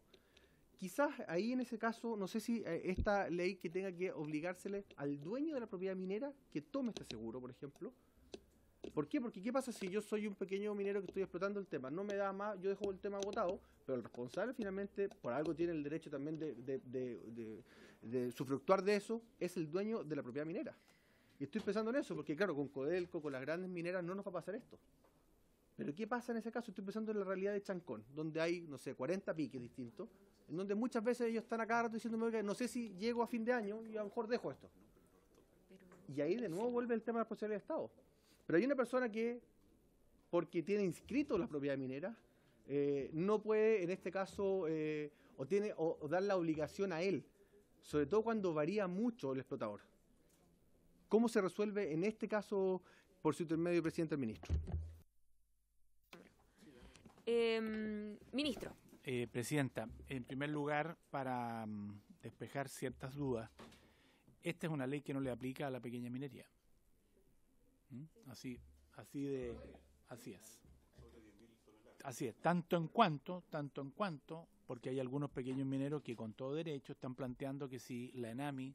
[SPEAKER 7] Quizás ahí en ese caso, no sé si esta ley que tenga que obligársele al dueño de la propiedad minera que tome este seguro, por ejemplo. ¿Por qué? Porque ¿qué pasa si yo soy un pequeño minero que estoy explotando el tema? No me da más, yo dejo el tema botado, pero el responsable finalmente, por algo tiene el derecho también de sufructuar de eso, es el dueño de la propiedad minera. Y estoy pensando en eso, porque claro, con Codelco, con las grandes mineras no nos va a pasar esto. Pero ¿qué pasa en ese caso? Estoy pensando en la realidad de Chancón, donde hay, no sé, 40 piques distintos, en donde muchas veces ellos están a cada rato diciéndome, oiga, no sé si llego a fin de año y a lo mejor dejo esto. Y ahí de nuevo vuelve el tema de la responsabilidad del Estado. Pero hay una persona que, porque tiene inscrito la propiedad minera, no puede, en este caso, o dar la obligación a él, sobre todo cuando varía mucho el explotador. ¿Cómo se resuelve en este caso, por su intermedio, presidente del ministro?
[SPEAKER 2] Ministro.
[SPEAKER 10] Presidenta, en primer lugar, para despejar ciertas dudas, esta es una ley que no le aplica a la pequeña minería. Así es, tanto en cuanto, porque hay algunos pequeños mineros que con todo derecho están planteando que si la ENAMI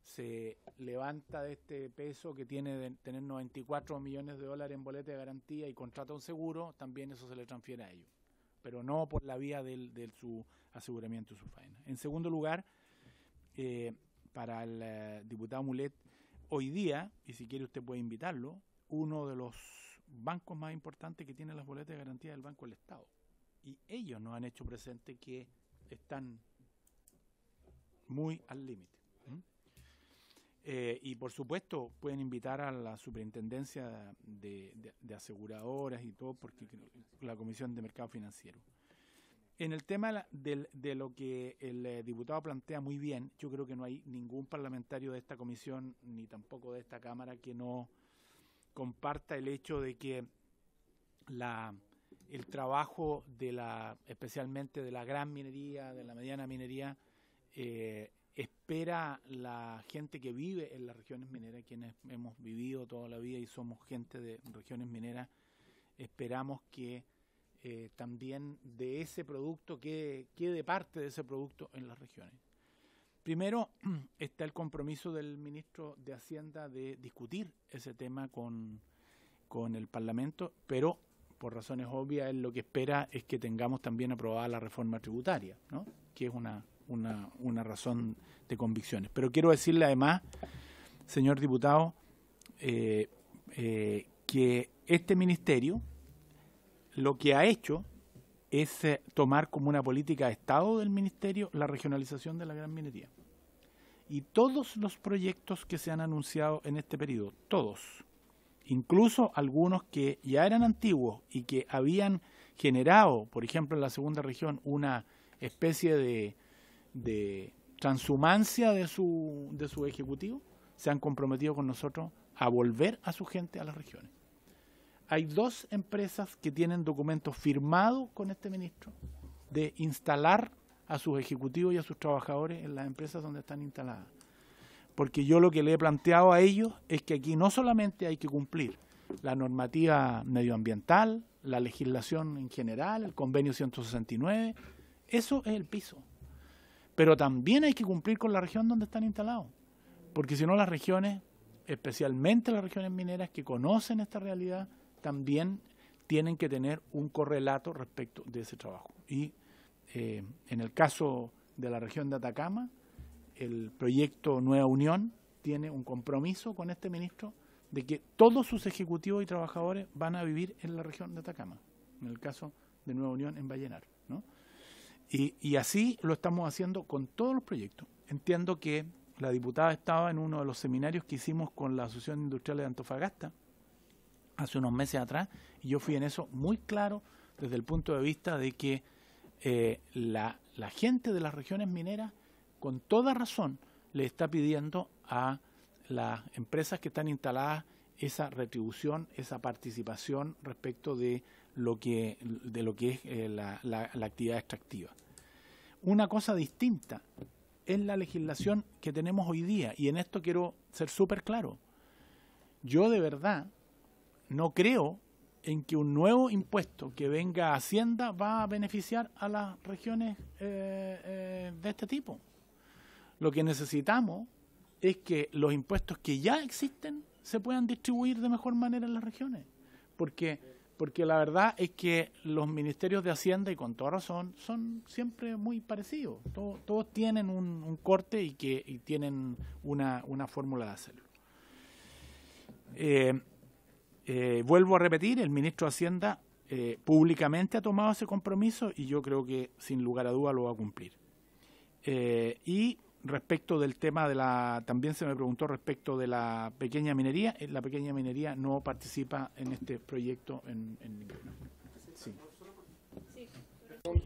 [SPEAKER 10] se levanta de este peso que tiene de tener 94 millones de dólares en boleta de garantía y contrata un seguro, también eso se le transfiere a ellos, pero no por la vía de su aseguramiento y su faena. En segundo lugar, para el diputado Mulet, hoy día, y si quiere usted puede invitarlo, uno de los bancos más importantes que tiene las boletas de garantía del Banco del Estado. Y ellos nos han hecho presente que están muy al límite. Y por supuesto pueden invitar a la superintendencia de aseguradoras y todo, porque la Comisión de Mercado Financiero. En el tema de lo que el diputado plantea muy bien, yo creo que no hay ningún parlamentario de esta comisión, ni tampoco de esta Cámara, que no comparta el hecho de que el trabajo especialmente de la gran minería, de la mediana minería, espera la gente que vive en las regiones mineras, quienes hemos vivido toda la vida y somos gente de regiones mineras, esperamos que también de ese producto quede parte de ese producto en las regiones. Primero, está el compromiso del ministro de Hacienda de discutir ese tema con el Parlamento, pero por razones obvias él lo que espera es que tengamos también aprobada la reforma tributaria, ¿no? Que es una razón de convicciones. Pero quiero decirle además, señor diputado, que este ministerio lo que ha hecho es tomar como una política de Estado del ministerio la regionalización de la gran minería. Y todos los proyectos que se han anunciado en este periodo, todos, incluso algunos que ya eran antiguos y que habían generado, por ejemplo en la segunda región, una especie de transhumancia de su ejecutivo, se han comprometido con nosotros a volver a su gente a las regiones. Hay 2 empresas que tienen documentos firmados con este ministro de instalar a sus ejecutivos y a sus trabajadores en las empresas donde están instaladas. Porque yo lo que le he planteado a ellos es que aquí no solamente hay que cumplir la normativa medioambiental, la legislación en general, el convenio 169, eso es el piso. Pero también hay que cumplir con la región donde están instalados. Porque si no las regiones, especialmente las regiones mineras que conocen esta realidad, también tienen que tener un correlato respecto de ese trabajo. Y en el caso de la región de Atacama, el proyecto Nueva Unión tiene un compromiso con este ministro de que todos sus ejecutivos y trabajadores van a vivir en la región de Atacama, en el caso de Nueva Unión en Vallenar, ¿no? Y así lo estamos haciendo con todos los proyectos. Entiendo que la diputada estaba en uno de los seminarios que hicimos con la Asociación Industrial de Antofagasta hace unos meses atrás, y yo fui en eso muy claro desde el punto de vista de que la gente de las regiones mineras, con toda razón, le está pidiendo a las empresas que están instaladas esa retribución, esa participación respecto de lo que es la actividad extractiva. Una cosa distinta es la legislación que tenemos hoy día, y en esto quiero ser súper claro. Yo de verdad no creo en que un nuevo impuesto que venga a Hacienda va a beneficiar a las regiones de este tipo. Lo que necesitamos es que los impuestos que ya existen se puedan distribuir de mejor manera en las regiones. Porque la verdad es que los ministerios de Hacienda, y con toda razón, son siempre muy parecidos. Todos tienen un corte y tienen una fórmula de hacerlo. Vuelvo a repetir, el ministro de Hacienda públicamente ha tomado ese compromiso y yo creo que sin lugar a duda lo va a cumplir. Y respecto del tema también se me preguntó respecto de la pequeña minería. La pequeña minería no participa en este proyecto en ninguno. Sí.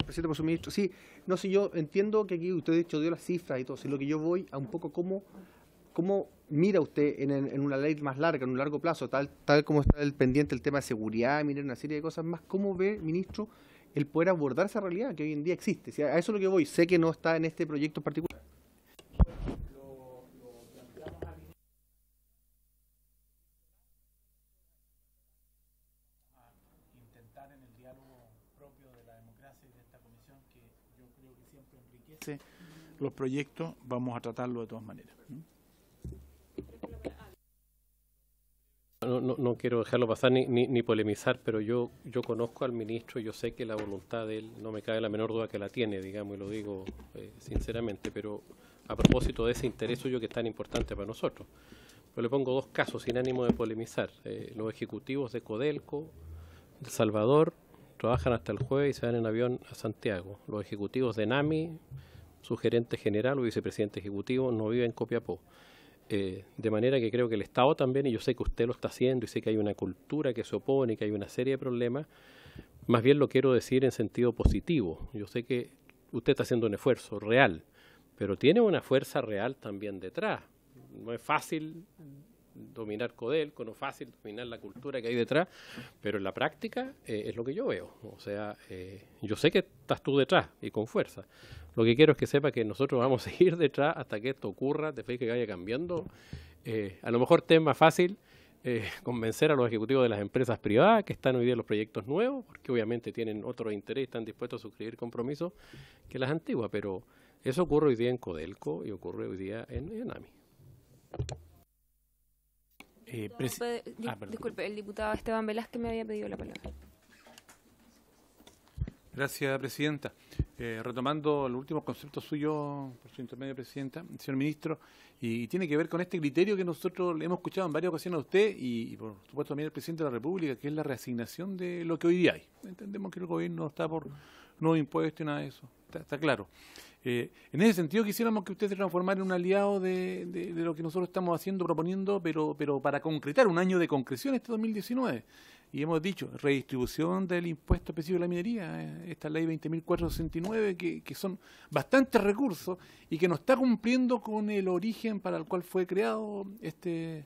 [SPEAKER 7] Presidente, por su ministro. Sí, no sé, yo entiendo que aquí usted de hecho dio las cifras y todo, si lo que yo voy a un poco cómo mira usted en una ley más larga, en un largo plazo, tal como está el pendiente el tema de seguridad, minera, una serie de cosas más, ¿cómo ve, ministro, el poder abordar esa realidad que hoy en día existe? O sea, a eso es lo que voy, sé que no está en este proyecto en particular.
[SPEAKER 10] Intentar en el diálogo propio de la democracia y de esta comisión, que yo creo que siempre enriquece los proyectos, vamos a tratarlo de todas maneras.
[SPEAKER 3] No quiero dejarlo pasar ni polemizar, pero yo conozco al ministro, yo sé que la voluntad de él, no me cabe la menor duda que la tiene, digamos, y lo digo sinceramente, pero a propósito de ese interés suyo que es tan importante para nosotros. Yo le pongo 2 casos sin ánimo de polemizar. Los ejecutivos de Codelco, de El Salvador, trabajan hasta el jueves y se van en avión a Santiago. Los ejecutivos de NAMI, su gerente general o vicepresidente ejecutivo, no viven en Copiapó. De manera que creo que el Estado también, y yo sé que usted lo está haciendo y sé que hay una cultura que se opone y que hay una serie de problemas, más bien lo quiero decir en sentido positivo. Yo sé que usted está haciendo un esfuerzo real, pero tiene una fuerza real también detrás. No es fácil dominar Codelco, no es fácil dominar la cultura que hay detrás, pero en la práctica es lo que yo veo. O sea, yo sé que estás tú detrás y con fuerza. Lo que quiero es que sepa que nosotros vamos a seguir detrás hasta que esto ocurra, después que vaya cambiando. A lo mejor te es más fácil convencer a los ejecutivos de las empresas privadas que están hoy día en los proyectos nuevos, porque obviamente tienen otro interés, están dispuestos a suscribir compromisos que las antiguas, pero Eso ocurre hoy día en Codelco y ocurre hoy día en ENAMI.
[SPEAKER 2] Disculpe, el diputado Esteban Velázquez me había pedido la palabra.
[SPEAKER 10] Gracias, presidenta. Retomando los últimos conceptos suyos, por su intermedio, presidenta, señor ministro, y tiene que ver con este criterio que nosotros le hemos escuchado en varias ocasiones a usted y por supuesto también al presidente de la República, que es la reasignación de lo que hoy día hay. Entendemos que el gobierno no está por nuevos impuestos y nada de eso, está claro. En ese sentido quisiéramos que usted se transformara en un aliado de lo que nosotros estamos haciendo, proponiendo, pero para concretar un año de concreción este 2019. Y hemos dicho, redistribución del impuesto específico de la minería, esta ley 20.469, que son bastantes recursos y que no está cumpliendo con el origen para el cual fue creado este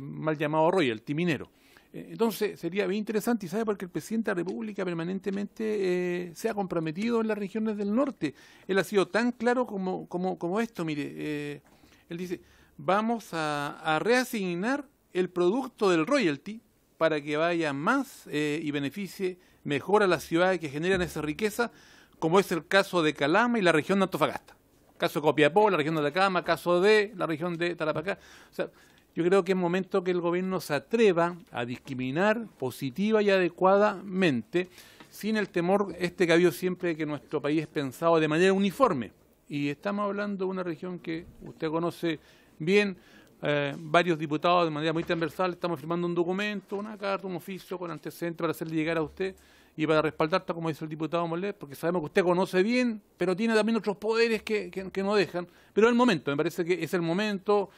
[SPEAKER 10] mal llamado royalty minero. Entonces sería bien interesante, y sabe, porque el presidente de la República permanentemente se ha comprometido en las regiones del norte. Él ha sido tan claro como esto, mire, él dice, vamos a reasignar el producto del royalty para que vaya más y beneficie mejor a las ciudades que generan esa riqueza, como es el caso de Calama y la región de Antofagasta. Caso de Copiapó, la región de Atacama, caso de la región de Tarapacá. O sea, yo creo que es momento que el gobierno se atreva a discriminar positiva y adecuadamente, sin el temor que ha habido siempre de que nuestro país es pensado de manera uniforme. Y estamos hablando de una región que usted conoce bien, varios diputados de manera muy transversal estamos firmando un documento, una carta, un oficio con antecedentes para hacerle llegar a usted y para respaldar, como dice el diputado Molet, porque sabemos que usted conoce bien, pero tiene también otros poderes que no dejan. Pero es el momento, me parece que es el momento.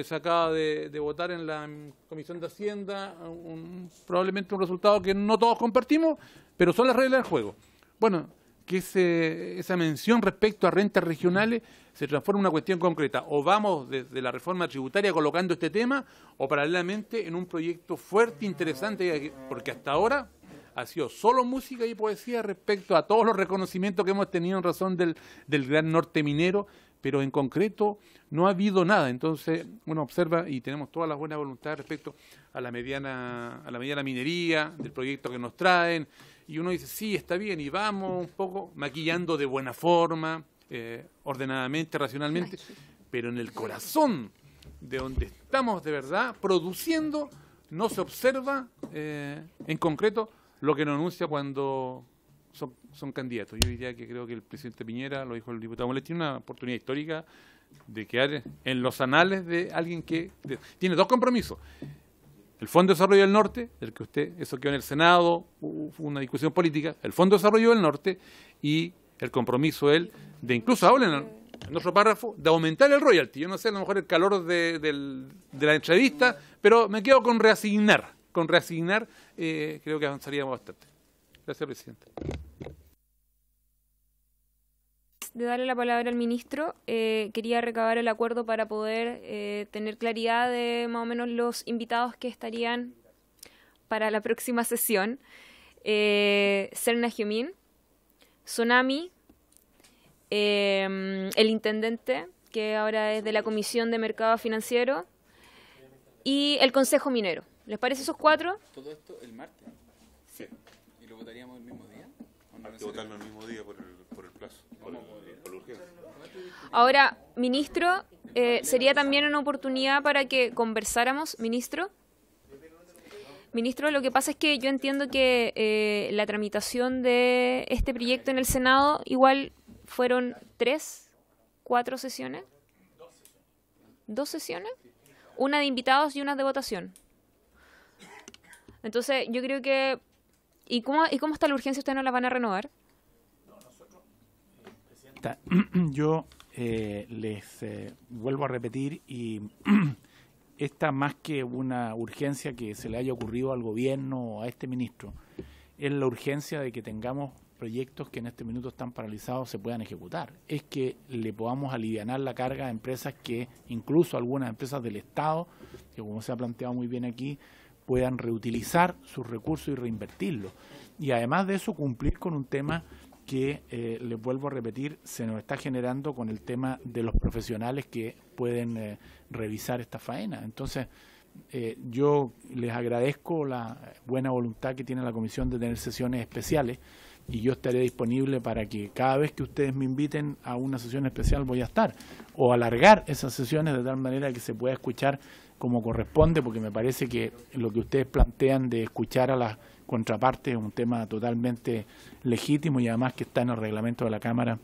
[SPEAKER 10] Se acaba de votar en la Comisión de Hacienda probablemente un resultado que no todos compartimos, pero son las reglas del juego. Bueno, que esa mención respecto a rentas regionales se transforma en una cuestión concreta. O vamos desde la reforma tributaria colocando este tema, o paralelamente en un proyecto fuerte, interesante, porque hasta ahora ha sido solo música y poesía respecto a todos los reconocimientos que hemos tenido en razón del gran norte minero, pero en concreto no ha habido nada. Entonces uno observa y tenemos toda la buena voluntad respecto a la mediana minería, del proyecto que nos traen, y uno dice, sí, está bien, y vamos un poco maquillando de buena forma, ordenadamente, racionalmente, pero en el corazón de donde estamos de verdad produciendo, no se observa en concreto lo que nos anuncia cuando son candidatos. Yo diría que creo que el presidente Piñera, lo dijo el diputado Molet, tiene una oportunidad histórica de quedar en los anales de alguien que tiene dos compromisos. El Fondo de Desarrollo del Norte, del que eso quedó en el Senado, fue una discusión política, el Fondo de Desarrollo del Norte y el compromiso de incluso habla en otro párrafo, de aumentar el royalty. Yo no sé, a lo mejor el calor de la entrevista, pero me quedo con reasignar. Creo que avanzaríamos bastante. Gracias, presidente.
[SPEAKER 2] De darle la palabra al ministro, quería recabar el acuerdo para poder tener claridad de más o menos los invitados que estarían para la próxima sesión. Serna Giomín, Sonami, el intendente, que ahora es de la Comisión de Mercado Financiero, y el Consejo Minero. ¿Les parece esos cuatro?
[SPEAKER 8] ¿Todo esto el martes? Sí. ¿Y lo votaríamos el mismo día?
[SPEAKER 1] Hay que votarlo el mismo día por el plazo, por la urgencia.
[SPEAKER 2] Ahora, ministro, sería también una oportunidad para que conversáramos, ministro. Ministro, lo que pasa es que yo entiendo que la tramitación de este proyecto en el Senado igual fueron 3, 4 sesiones. 2 sesiones. Una de invitados y una de votación. Entonces, yo creo que... ¿Y cómo está la urgencia? ¿Ustedes no la van a renovar?
[SPEAKER 10] Yo les vuelvo a repetir, y esta más que una urgencia que se le haya ocurrido al gobierno o a este ministro, es la urgencia de que tengamos proyectos que en este minuto están paralizados se puedan ejecutar. Es que le podamos alivianar la carga a empresas que, incluso algunas empresas del Estado, que como se ha planteado muy bien aquí, puedan reutilizar sus recursos y reinvertirlos. Y además de eso, cumplir con un tema que, les vuelvo a repetir, se nos está generando con el tema de los profesionales que pueden revisar esta faena. Entonces, yo les agradezco la buena voluntad que tiene la Comisión de tener sesiones especiales, y yo estaré disponible para que cada vez que ustedes me inviten a una sesión especial voy a estar, o alargar esas sesiones de tal manera que se pueda escuchar como corresponde, porque me parece que lo que ustedes plantean de escuchar a las contrapartes es un tema totalmente legítimo y además que está en el reglamento de la Cámara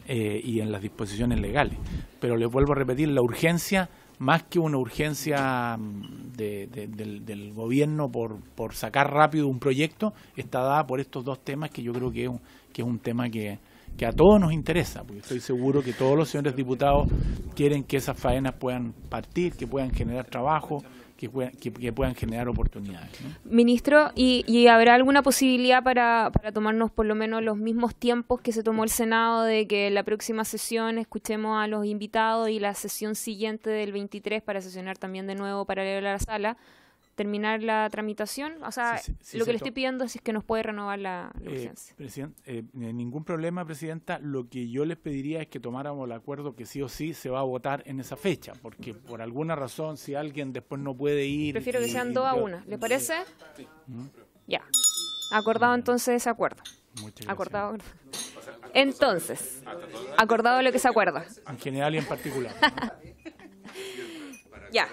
[SPEAKER 10] y en las disposiciones legales. Pero les vuelvo a repetir, la urgencia, más que una urgencia del gobierno por sacar rápido un proyecto, está dada por estos dos temas que yo creo que es un tema que a todos nos interesa, porque estoy seguro que todos los señores diputados quieren que esas faenas puedan partir, que puedan generar trabajo, que puedan generar oportunidades, ¿no?
[SPEAKER 2] Ministro, ¿y habrá alguna posibilidad para tomarnos por lo menos los mismos tiempos que se tomó el Senado, de que la próxima sesión escuchemos a los invitados y la sesión siguiente del 23 para sesionar también de nuevo paralelo a la sala, terminar la tramitación? O sea, sí, lo que le estoy pidiendo es que nos puede renovar la urgencia.
[SPEAKER 10] Ningún problema, Presidenta. Lo que yo les pediría es que tomáramos el acuerdo que sí o sí se va a votar en esa fecha, porque por alguna razón, si alguien después no puede ir...
[SPEAKER 2] Prefiero que sean 2 a 1. ¿Les parece? Sí. Ya. Acordado entonces ese acuerdo.
[SPEAKER 10] Muchas gracias.
[SPEAKER 2] Acordado. Entonces, acordado lo que se acuerda.
[SPEAKER 10] En general y en particular.
[SPEAKER 2] Ya.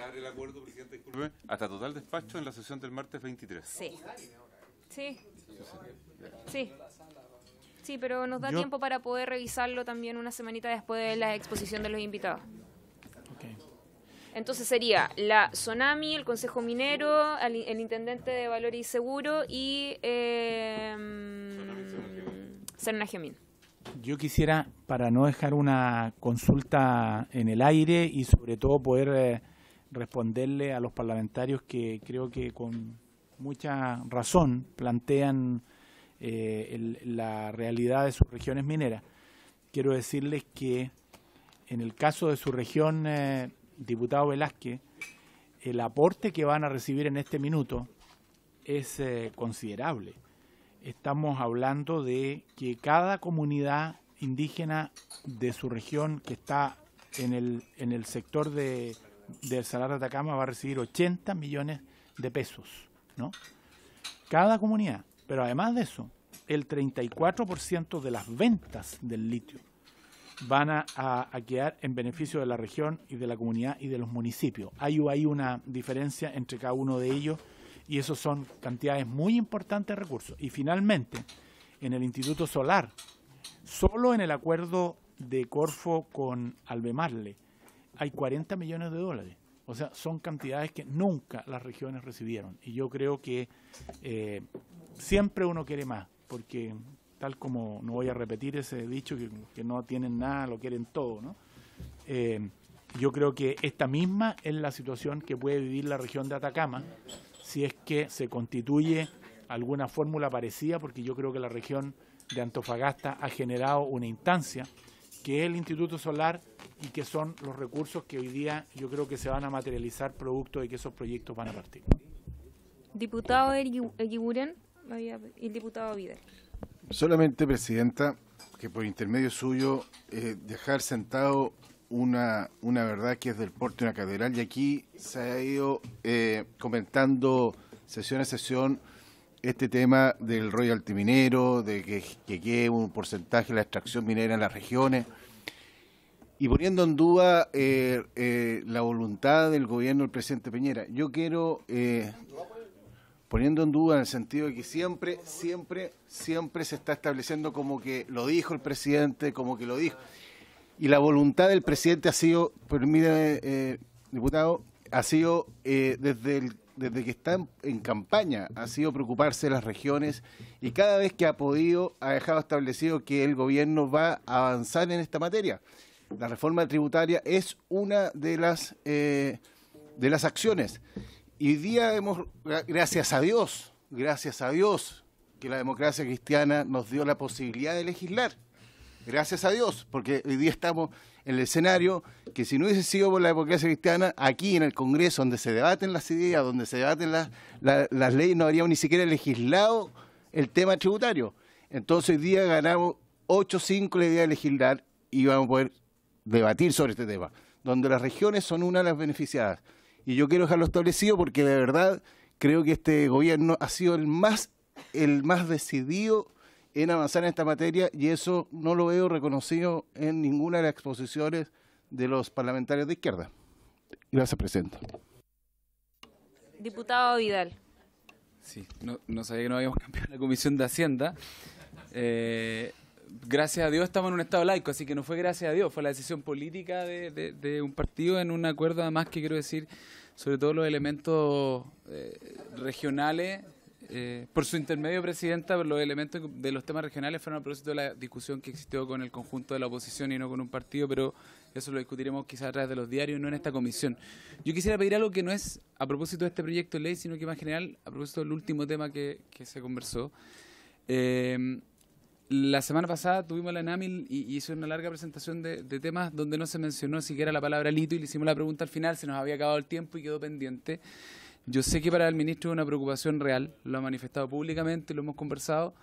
[SPEAKER 1] Hasta total despacho en la sesión del martes 23.
[SPEAKER 2] Sí, pero nos da tiempo para poder revisarlo también una semanita después de la exposición de los invitados.
[SPEAKER 10] Okay.
[SPEAKER 2] Entonces sería la Sonami, el Consejo Minero, el Intendente de Valores y Seguro y Cernagiomín.
[SPEAKER 10] Yo quisiera, para no dejar una consulta en el aire y sobre todo poder responderle a los parlamentarios que creo que con mucha razón plantean la realidad de sus regiones mineras. Quiero decirles que en el caso de su región, diputado Velázquez, el aporte que van a recibir en este minuto es considerable. Estamos hablando de que cada comunidad indígena de su región que está en el sector del Salar de Atacama va a recibir 80 millones de pesos, ¿no? Cada comunidad. Pero además de eso, el 34% de las ventas del litio van a quedar en beneficio de la región y de la comunidad y de los municipios. Hay una diferencia entre cada uno de ellos y eso son cantidades muy importantes de recursos. Y finalmente, en el Instituto Solar, solo en el acuerdo de Corfo con Albemarle, hay 40 millones de dólares. O sea, son cantidades que nunca las regiones recibieron. Y yo creo que siempre uno quiere más, porque tal como, no voy a repetir ese dicho, que no tienen nada, lo quieren todo, ¿no? Yo creo que esta misma es la situación que puede vivir la región de Atacama, si es que se constituye alguna fórmula parecida, porque yo creo que la región de Antofagasta ha generado una instancia que es el Instituto Solar y que son los recursos que hoy día yo creo que se van a materializar producto de que esos proyectos van a partir.
[SPEAKER 2] Diputado Eguiguren y el diputado Vidal.
[SPEAKER 6] Solamente, Presidenta, que por intermedio suyo dejar sentado una verdad que es del porte de una catedral, y aquí se ha ido comentando sesión a sesión este tema del royalty minero, de que quede un porcentaje de la extracción minera en las regiones, y poniendo en duda la voluntad del gobierno del presidente Piñera. Yo quiero, poniendo en duda en el sentido de que siempre se está estableciendo como que lo dijo el presidente, como que lo dijo, y la voluntad del presidente ha sido, permítame, diputado, ha sido desde que está en campaña, ha sido preocuparse de las regiones, y cada vez que ha podido ha dejado establecido que el gobierno va a avanzar en esta materia. La reforma tributaria es una de las acciones. Y hoy día hemos, gracias a Dios, que la democracia cristiana nos dio la posibilidad de legislar. Gracias a Dios, porque hoy día estamos en el escenario que si no hubiese sido por la democracia cristiana, aquí en el Congreso, donde se debaten las ideas, donde se debaten las leyes, no habríamos ni siquiera legislado el tema tributario. Entonces hoy día ganamos 8-5 la idea de legislar y vamos a poder debatir sobre este tema, donde las regiones son una de las beneficiadas. Y yo quiero dejarlo establecido porque de verdad creo que este gobierno ha sido el más el más decidido en avanzar en esta materia, y eso no lo veo reconocido en ninguna de las exposiciones de los parlamentarios de izquierda. Gracias, presidenta.
[SPEAKER 2] Diputado Vidal.
[SPEAKER 8] Sí, no sabía que no habíamos cambiado la Comisión de Hacienda. Gracias a Dios estamos en un estado laico, así que no fue gracias a Dios, fue la decisión política de un partido en un acuerdo, además, que quiero decir, sobre todo los elementos regionales, por su intermedio, presidenta, pero los elementos de los temas regionales fueron a propósito de la discusión que existió con el conjunto de la oposición y no con un partido, pero eso lo discutiremos quizás a través de los diarios y no en esta comisión. Yo quisiera pedir algo que no es a propósito de este proyecto de ley, sino que más general a propósito del último tema que se conversó. La semana pasada tuvimos la ENAMI y hizo una larga presentación de temas donde no se mencionó siquiera la palabra litio, y le hicimos la pregunta al final, se nos había acabado el tiempo y quedó pendiente. Yo sé que para el ministro es una preocupación real, lo ha manifestado públicamente, lo hemos conversado,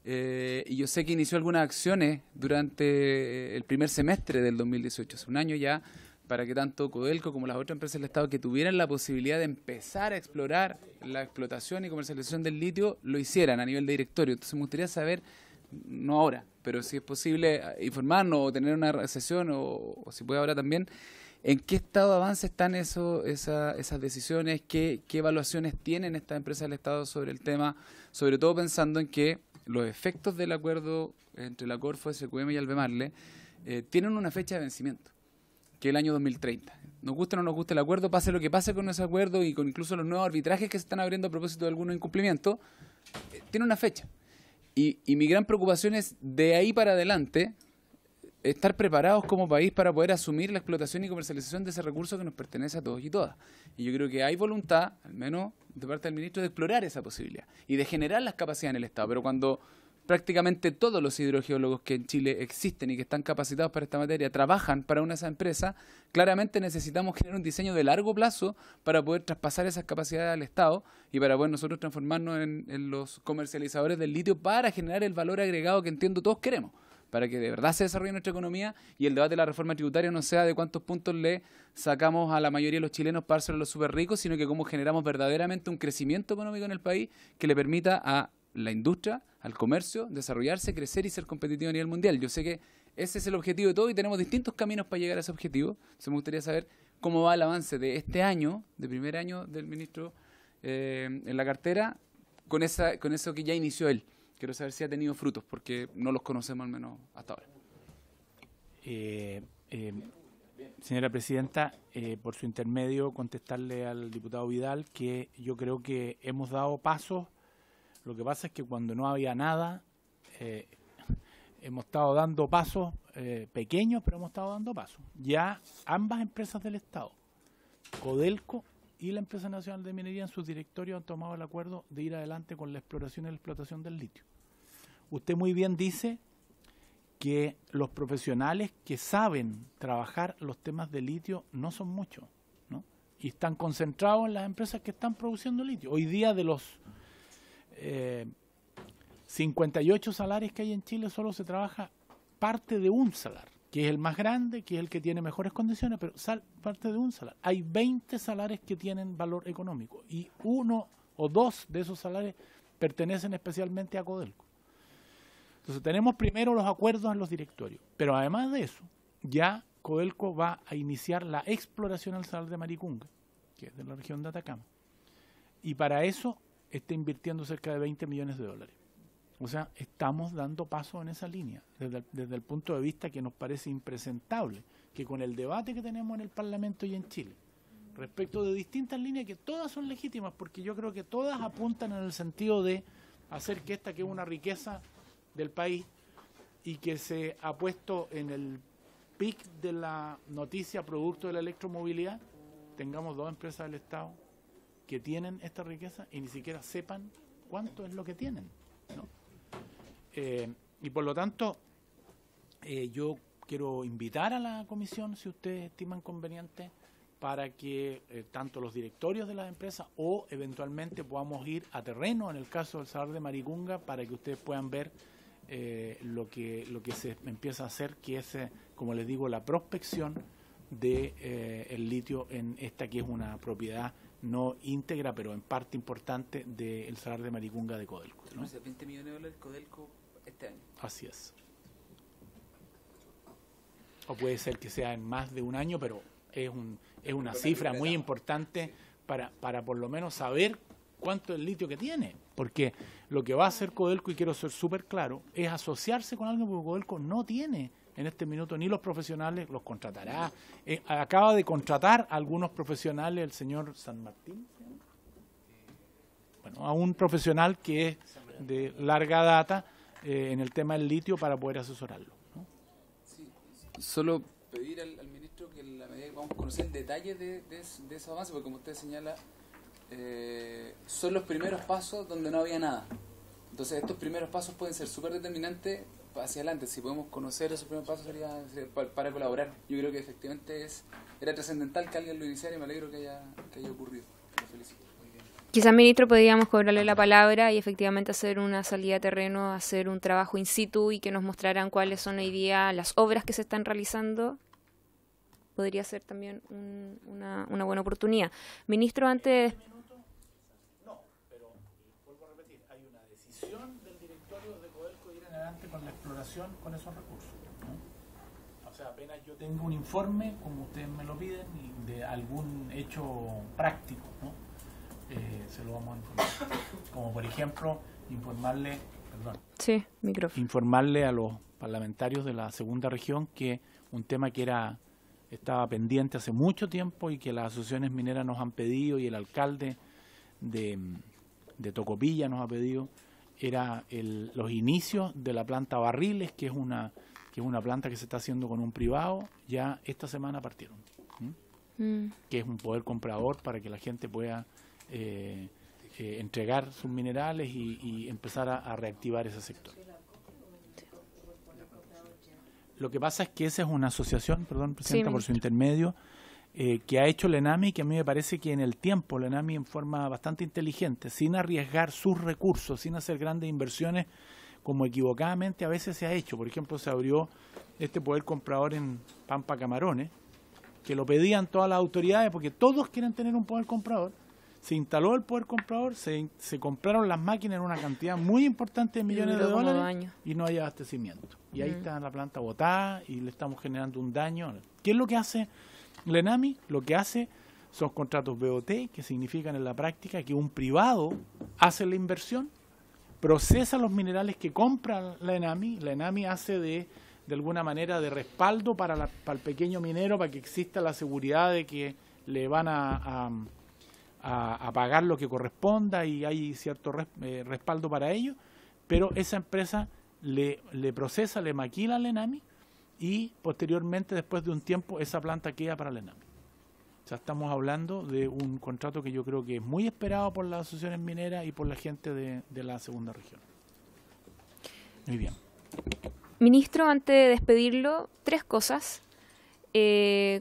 [SPEAKER 8] y yo sé que inició algunas acciones durante el primer semestre del 2018, hace un año ya, para que tanto Codelco como las otras empresas del Estado que tuvieran la posibilidad de empezar a explorar la explotación y comercialización del litio, lo hicieran a nivel de directorio. Entonces me gustaría saber, no ahora, pero si es posible informarnos o tener una sesión o si puede ahora también, ¿en qué estado de avance están esas decisiones? ¿Qué evaluaciones tienen estas empresas del Estado sobre el tema? Sobre todo pensando en que los efectos del acuerdo entre la Corfo, SQM y Albemarle tienen una fecha de vencimiento, que es el año 2030. Nos guste o no nos guste el acuerdo, pase lo que pase con ese acuerdo y con incluso los nuevos arbitrajes que se están abriendo a propósito de algunos incumplimientos, tiene una fecha. Y mi gran preocupación es, de ahí para adelante, estar preparados como país para poder asumir la explotación y comercialización de ese recurso que nos pertenece a todos y todas. Y yo creo que hay voluntad, al menos de parte del ministro, de explorar esa posibilidad y de generar las capacidades en el Estado. Pero cuando prácticamente todos los hidrogeólogos que en Chile existen y que están capacitados para esta materia trabajan para una de esas empresas, claramente necesitamos generar un diseño de largo plazo para poder traspasar esas capacidades al Estado y para poder nosotros transformarnos en los comercializadores del litio para generar el valor agregado que entiendo todos queremos, para que de verdad se desarrolle nuestra economía y el debate de la reforma tributaria no sea de cuántos puntos le sacamos a la mayoría de los chilenos para dárselo a los súper ricos, sino que cómo generamos verdaderamente un crecimiento económico en el país que le permita a la industria, al comercio, desarrollarse, crecer y ser competitivo a nivel mundial. Yo sé que ese es el objetivo de todo y tenemos distintos caminos para llegar a ese objetivo. Entonces me gustaría saber cómo va el avance de este año, de primer año del ministro en la cartera, con eso que ya inició él. Quiero saber si ha tenido frutos, porque no los conocemos al menos hasta ahora.
[SPEAKER 10] Señora presidenta, por su intermedio, contestarle al diputado Vidal que yo creo que hemos dado pasos. Lo que pasa es que cuando no había nada, hemos estado dando pasos pequeños, pero hemos estado dando pasos. Ya ambas empresas del Estado, Codelco y la Empresa Nacional de Minería, en sus directorios han tomado el acuerdo de ir adelante con la exploración y la explotación del litio. Usted muy bien dice que los profesionales que saben trabajar los temas de litio no son muchos, ¿no? Y están concentrados en las empresas que están produciendo litio. Hoy día, de los 58 salarios que hay en Chile, solo se trabaja parte de un salar, que es el más grande, que es el que tiene mejores condiciones, pero parte de un salar. Hay 20 salarios que tienen valor económico y 1 o 2 de esos salarios pertenecen especialmente a Codelco. Entonces tenemos primero los acuerdos en los directorios, pero además de eso, ya Codelco va a iniciar la exploración al salar de Maricunga, que es de la región de Atacama, y para eso está invirtiendo cerca de $20 millones. O sea, estamos dando paso en esa línea, desde el punto de vista que nos parece impresentable que con el debate que tenemos en el Parlamento y en Chile, respecto de distintas líneas que todas son legítimas, porque yo creo que todas apuntan en el sentido de hacer que esta, que es una riqueza del país y que se ha puesto en el pic de la noticia producto de la electromovilidad, tengamos dos empresas del Estado que tienen esta riqueza y ni siquiera sepan cuánto es lo que tienen, ¿no? Y por lo tanto, yo quiero invitar a la comisión, si ustedes estiman conveniente, para que tanto los directorios de las empresas o eventualmente podamos ir a terreno, en el caso del salar de Maricunga, para que ustedes puedan ver lo que se empieza a hacer, que es, como les digo, la prospección de el litio en esta, que es una propiedad no íntegra, pero en parte importante, del Salar de Maricunga de Codelco, ¿no?
[SPEAKER 8] 20 millones de dólares Codelco este año.
[SPEAKER 10] Así es. O puede ser que sea en más de un año, pero es una cifra muy importante para por lo menos saber cuánto es el litio que tiene. Porque lo que va a hacer Codelco, y quiero ser súper claro, es asociarse con alguien, porque Codelco no tiene en este minuto ni los profesionales, los contratará. Acaba de contratar a algunos profesionales, el señor San Martín, bueno, a un profesional que es de larga data en el tema del litio para poder asesorarlo, ¿no?
[SPEAKER 8] Sí. Solo pedir al ministro que en la medida que vamos a conocer el detalle de ese avance, porque como usted señala, son los primeros pasos donde no había nada. Entonces estos primeros pasos pueden ser súper determinantes hacia adelante. Si podemos conocer esos primeros pasos sería para colaborar. Yo creo que efectivamente era trascendental que alguien lo iniciara y me alegro que haya ocurrido. Lo felicito.
[SPEAKER 2] Quizás, ministro, podríamos cobrarle la palabra y efectivamente hacer una salida a terreno, hacer un trabajo in situ y que nos mostraran cuáles son hoy día las obras que se están realizando. Podría ser también una buena oportunidad. Ministro, antes...
[SPEAKER 10] No, pero vuelvo a repetir, hay una decisión del directorio de Codelco de ir en adelante con la exploración con esos recursos, ¿no? O sea, apenas yo tengo un informe, como ustedes me lo piden, de algún hecho práctico, ¿no? Se lo vamos a informar. Como por ejemplo, informarle a los parlamentarios de la segunda región que un tema que estaba pendiente hace mucho tiempo y que las asociaciones mineras nos han pedido y el alcalde de Tocopilla nos ha pedido, era los inicios de la planta Barriles, que es una planta que se está haciendo con un privado. Ya esta semana partieron, que es un poder comprador para que la gente pueda entregar sus minerales y empezar a reactivar ese sector. Lo que pasa es que esa es una asociación, perdón, Presidenta, por su intermedio, que ha hecho la ENAMI, y que a mí me parece que en el tiempo la ENAMI, en forma bastante inteligente, sin arriesgar sus recursos, sin hacer grandes inversiones, como equivocadamente a veces se ha hecho. Por ejemplo, se abrió este poder comprador en Pampa Camarones, que lo pedían todas las autoridades, porque todos quieren tener un poder comprador. Se instaló el poder comprador, se compraron las máquinas en una cantidad muy importante de millones de dólares y no hay abastecimiento. Y ahí está la planta botada y le estamos generando un daño. ¿Qué es lo que hace la ENAMI? Lo que hace son contratos BOT, que significan en la práctica que un privado hace la inversión, procesa los minerales que compra la ENAMI hace de alguna manera de respaldo para el pequeño minero, para que exista la seguridad de que le van a pagar lo que corresponda y hay cierto respaldo para ello, pero esa empresa le procesa, le maquila a la ENAMI y posteriormente, después de un tiempo, esa planta queda para la ENAMI. O sea, estamos hablando de un contrato que yo creo que es muy esperado por las asociaciones mineras y por la gente de la segunda región. Muy bien.
[SPEAKER 2] Ministro, antes de despedirlo, 3 cosas.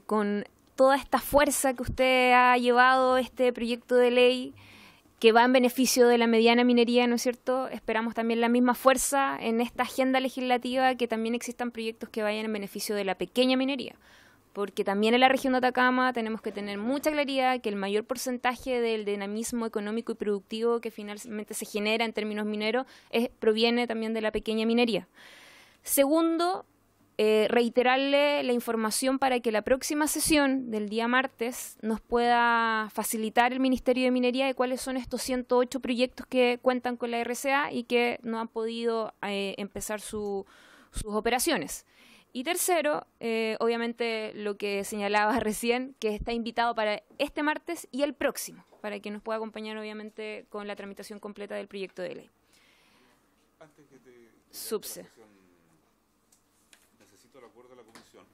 [SPEAKER 2] Con toda esta fuerza que usted ha llevado este proyecto de ley que va en beneficio de la mediana minería, ¿no es cierto? Esperamos también la misma fuerza en esta agenda legislativa, que también existan proyectos que vayan en beneficio de la pequeña minería, porque también en la región de Atacama tenemos que tener mucha claridad que el mayor porcentaje del dinamismo económico y productivo que finalmente se genera en términos mineros proviene también de la pequeña minería. Segundo, reiterarle la información para que la próxima sesión del día martes nos pueda facilitar el Ministerio de Minería de cuáles son estos 108 proyectos que cuentan con la RCA y que no han podido empezar sus operaciones. Y tercero, obviamente lo que señalaba recién, que está invitado para este martes y el próximo, para que nos pueda acompañar obviamente con la tramitación completa del proyecto de ley. Subse.
[SPEAKER 1] Necesito el acuerdo de la comisión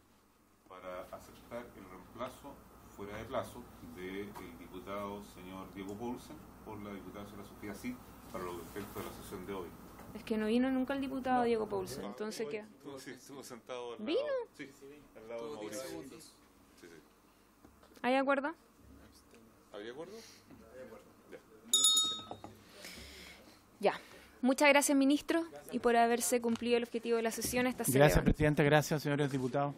[SPEAKER 1] para aceptar el reemplazo fuera de plazo del diputado señor Diego Paulsen por la diputada señora Sofía Cid para los efectos de la sesión de hoy.
[SPEAKER 2] Es que no vino nunca el diputado Diego Paulsen, entonces ¿qué?
[SPEAKER 1] Sí, estuvo sentado al lado.
[SPEAKER 2] ¿Vino?
[SPEAKER 1] Sí, al lado de Mauricio. Sí.
[SPEAKER 2] ¿Hay acuerdo?
[SPEAKER 1] ¿Hay acuerdo?
[SPEAKER 2] Ya. Muchas gracias, ministro, y por haberse cumplido el objetivo de la sesión esta semana.
[SPEAKER 10] Gracias, presidente. Gracias, señores diputados.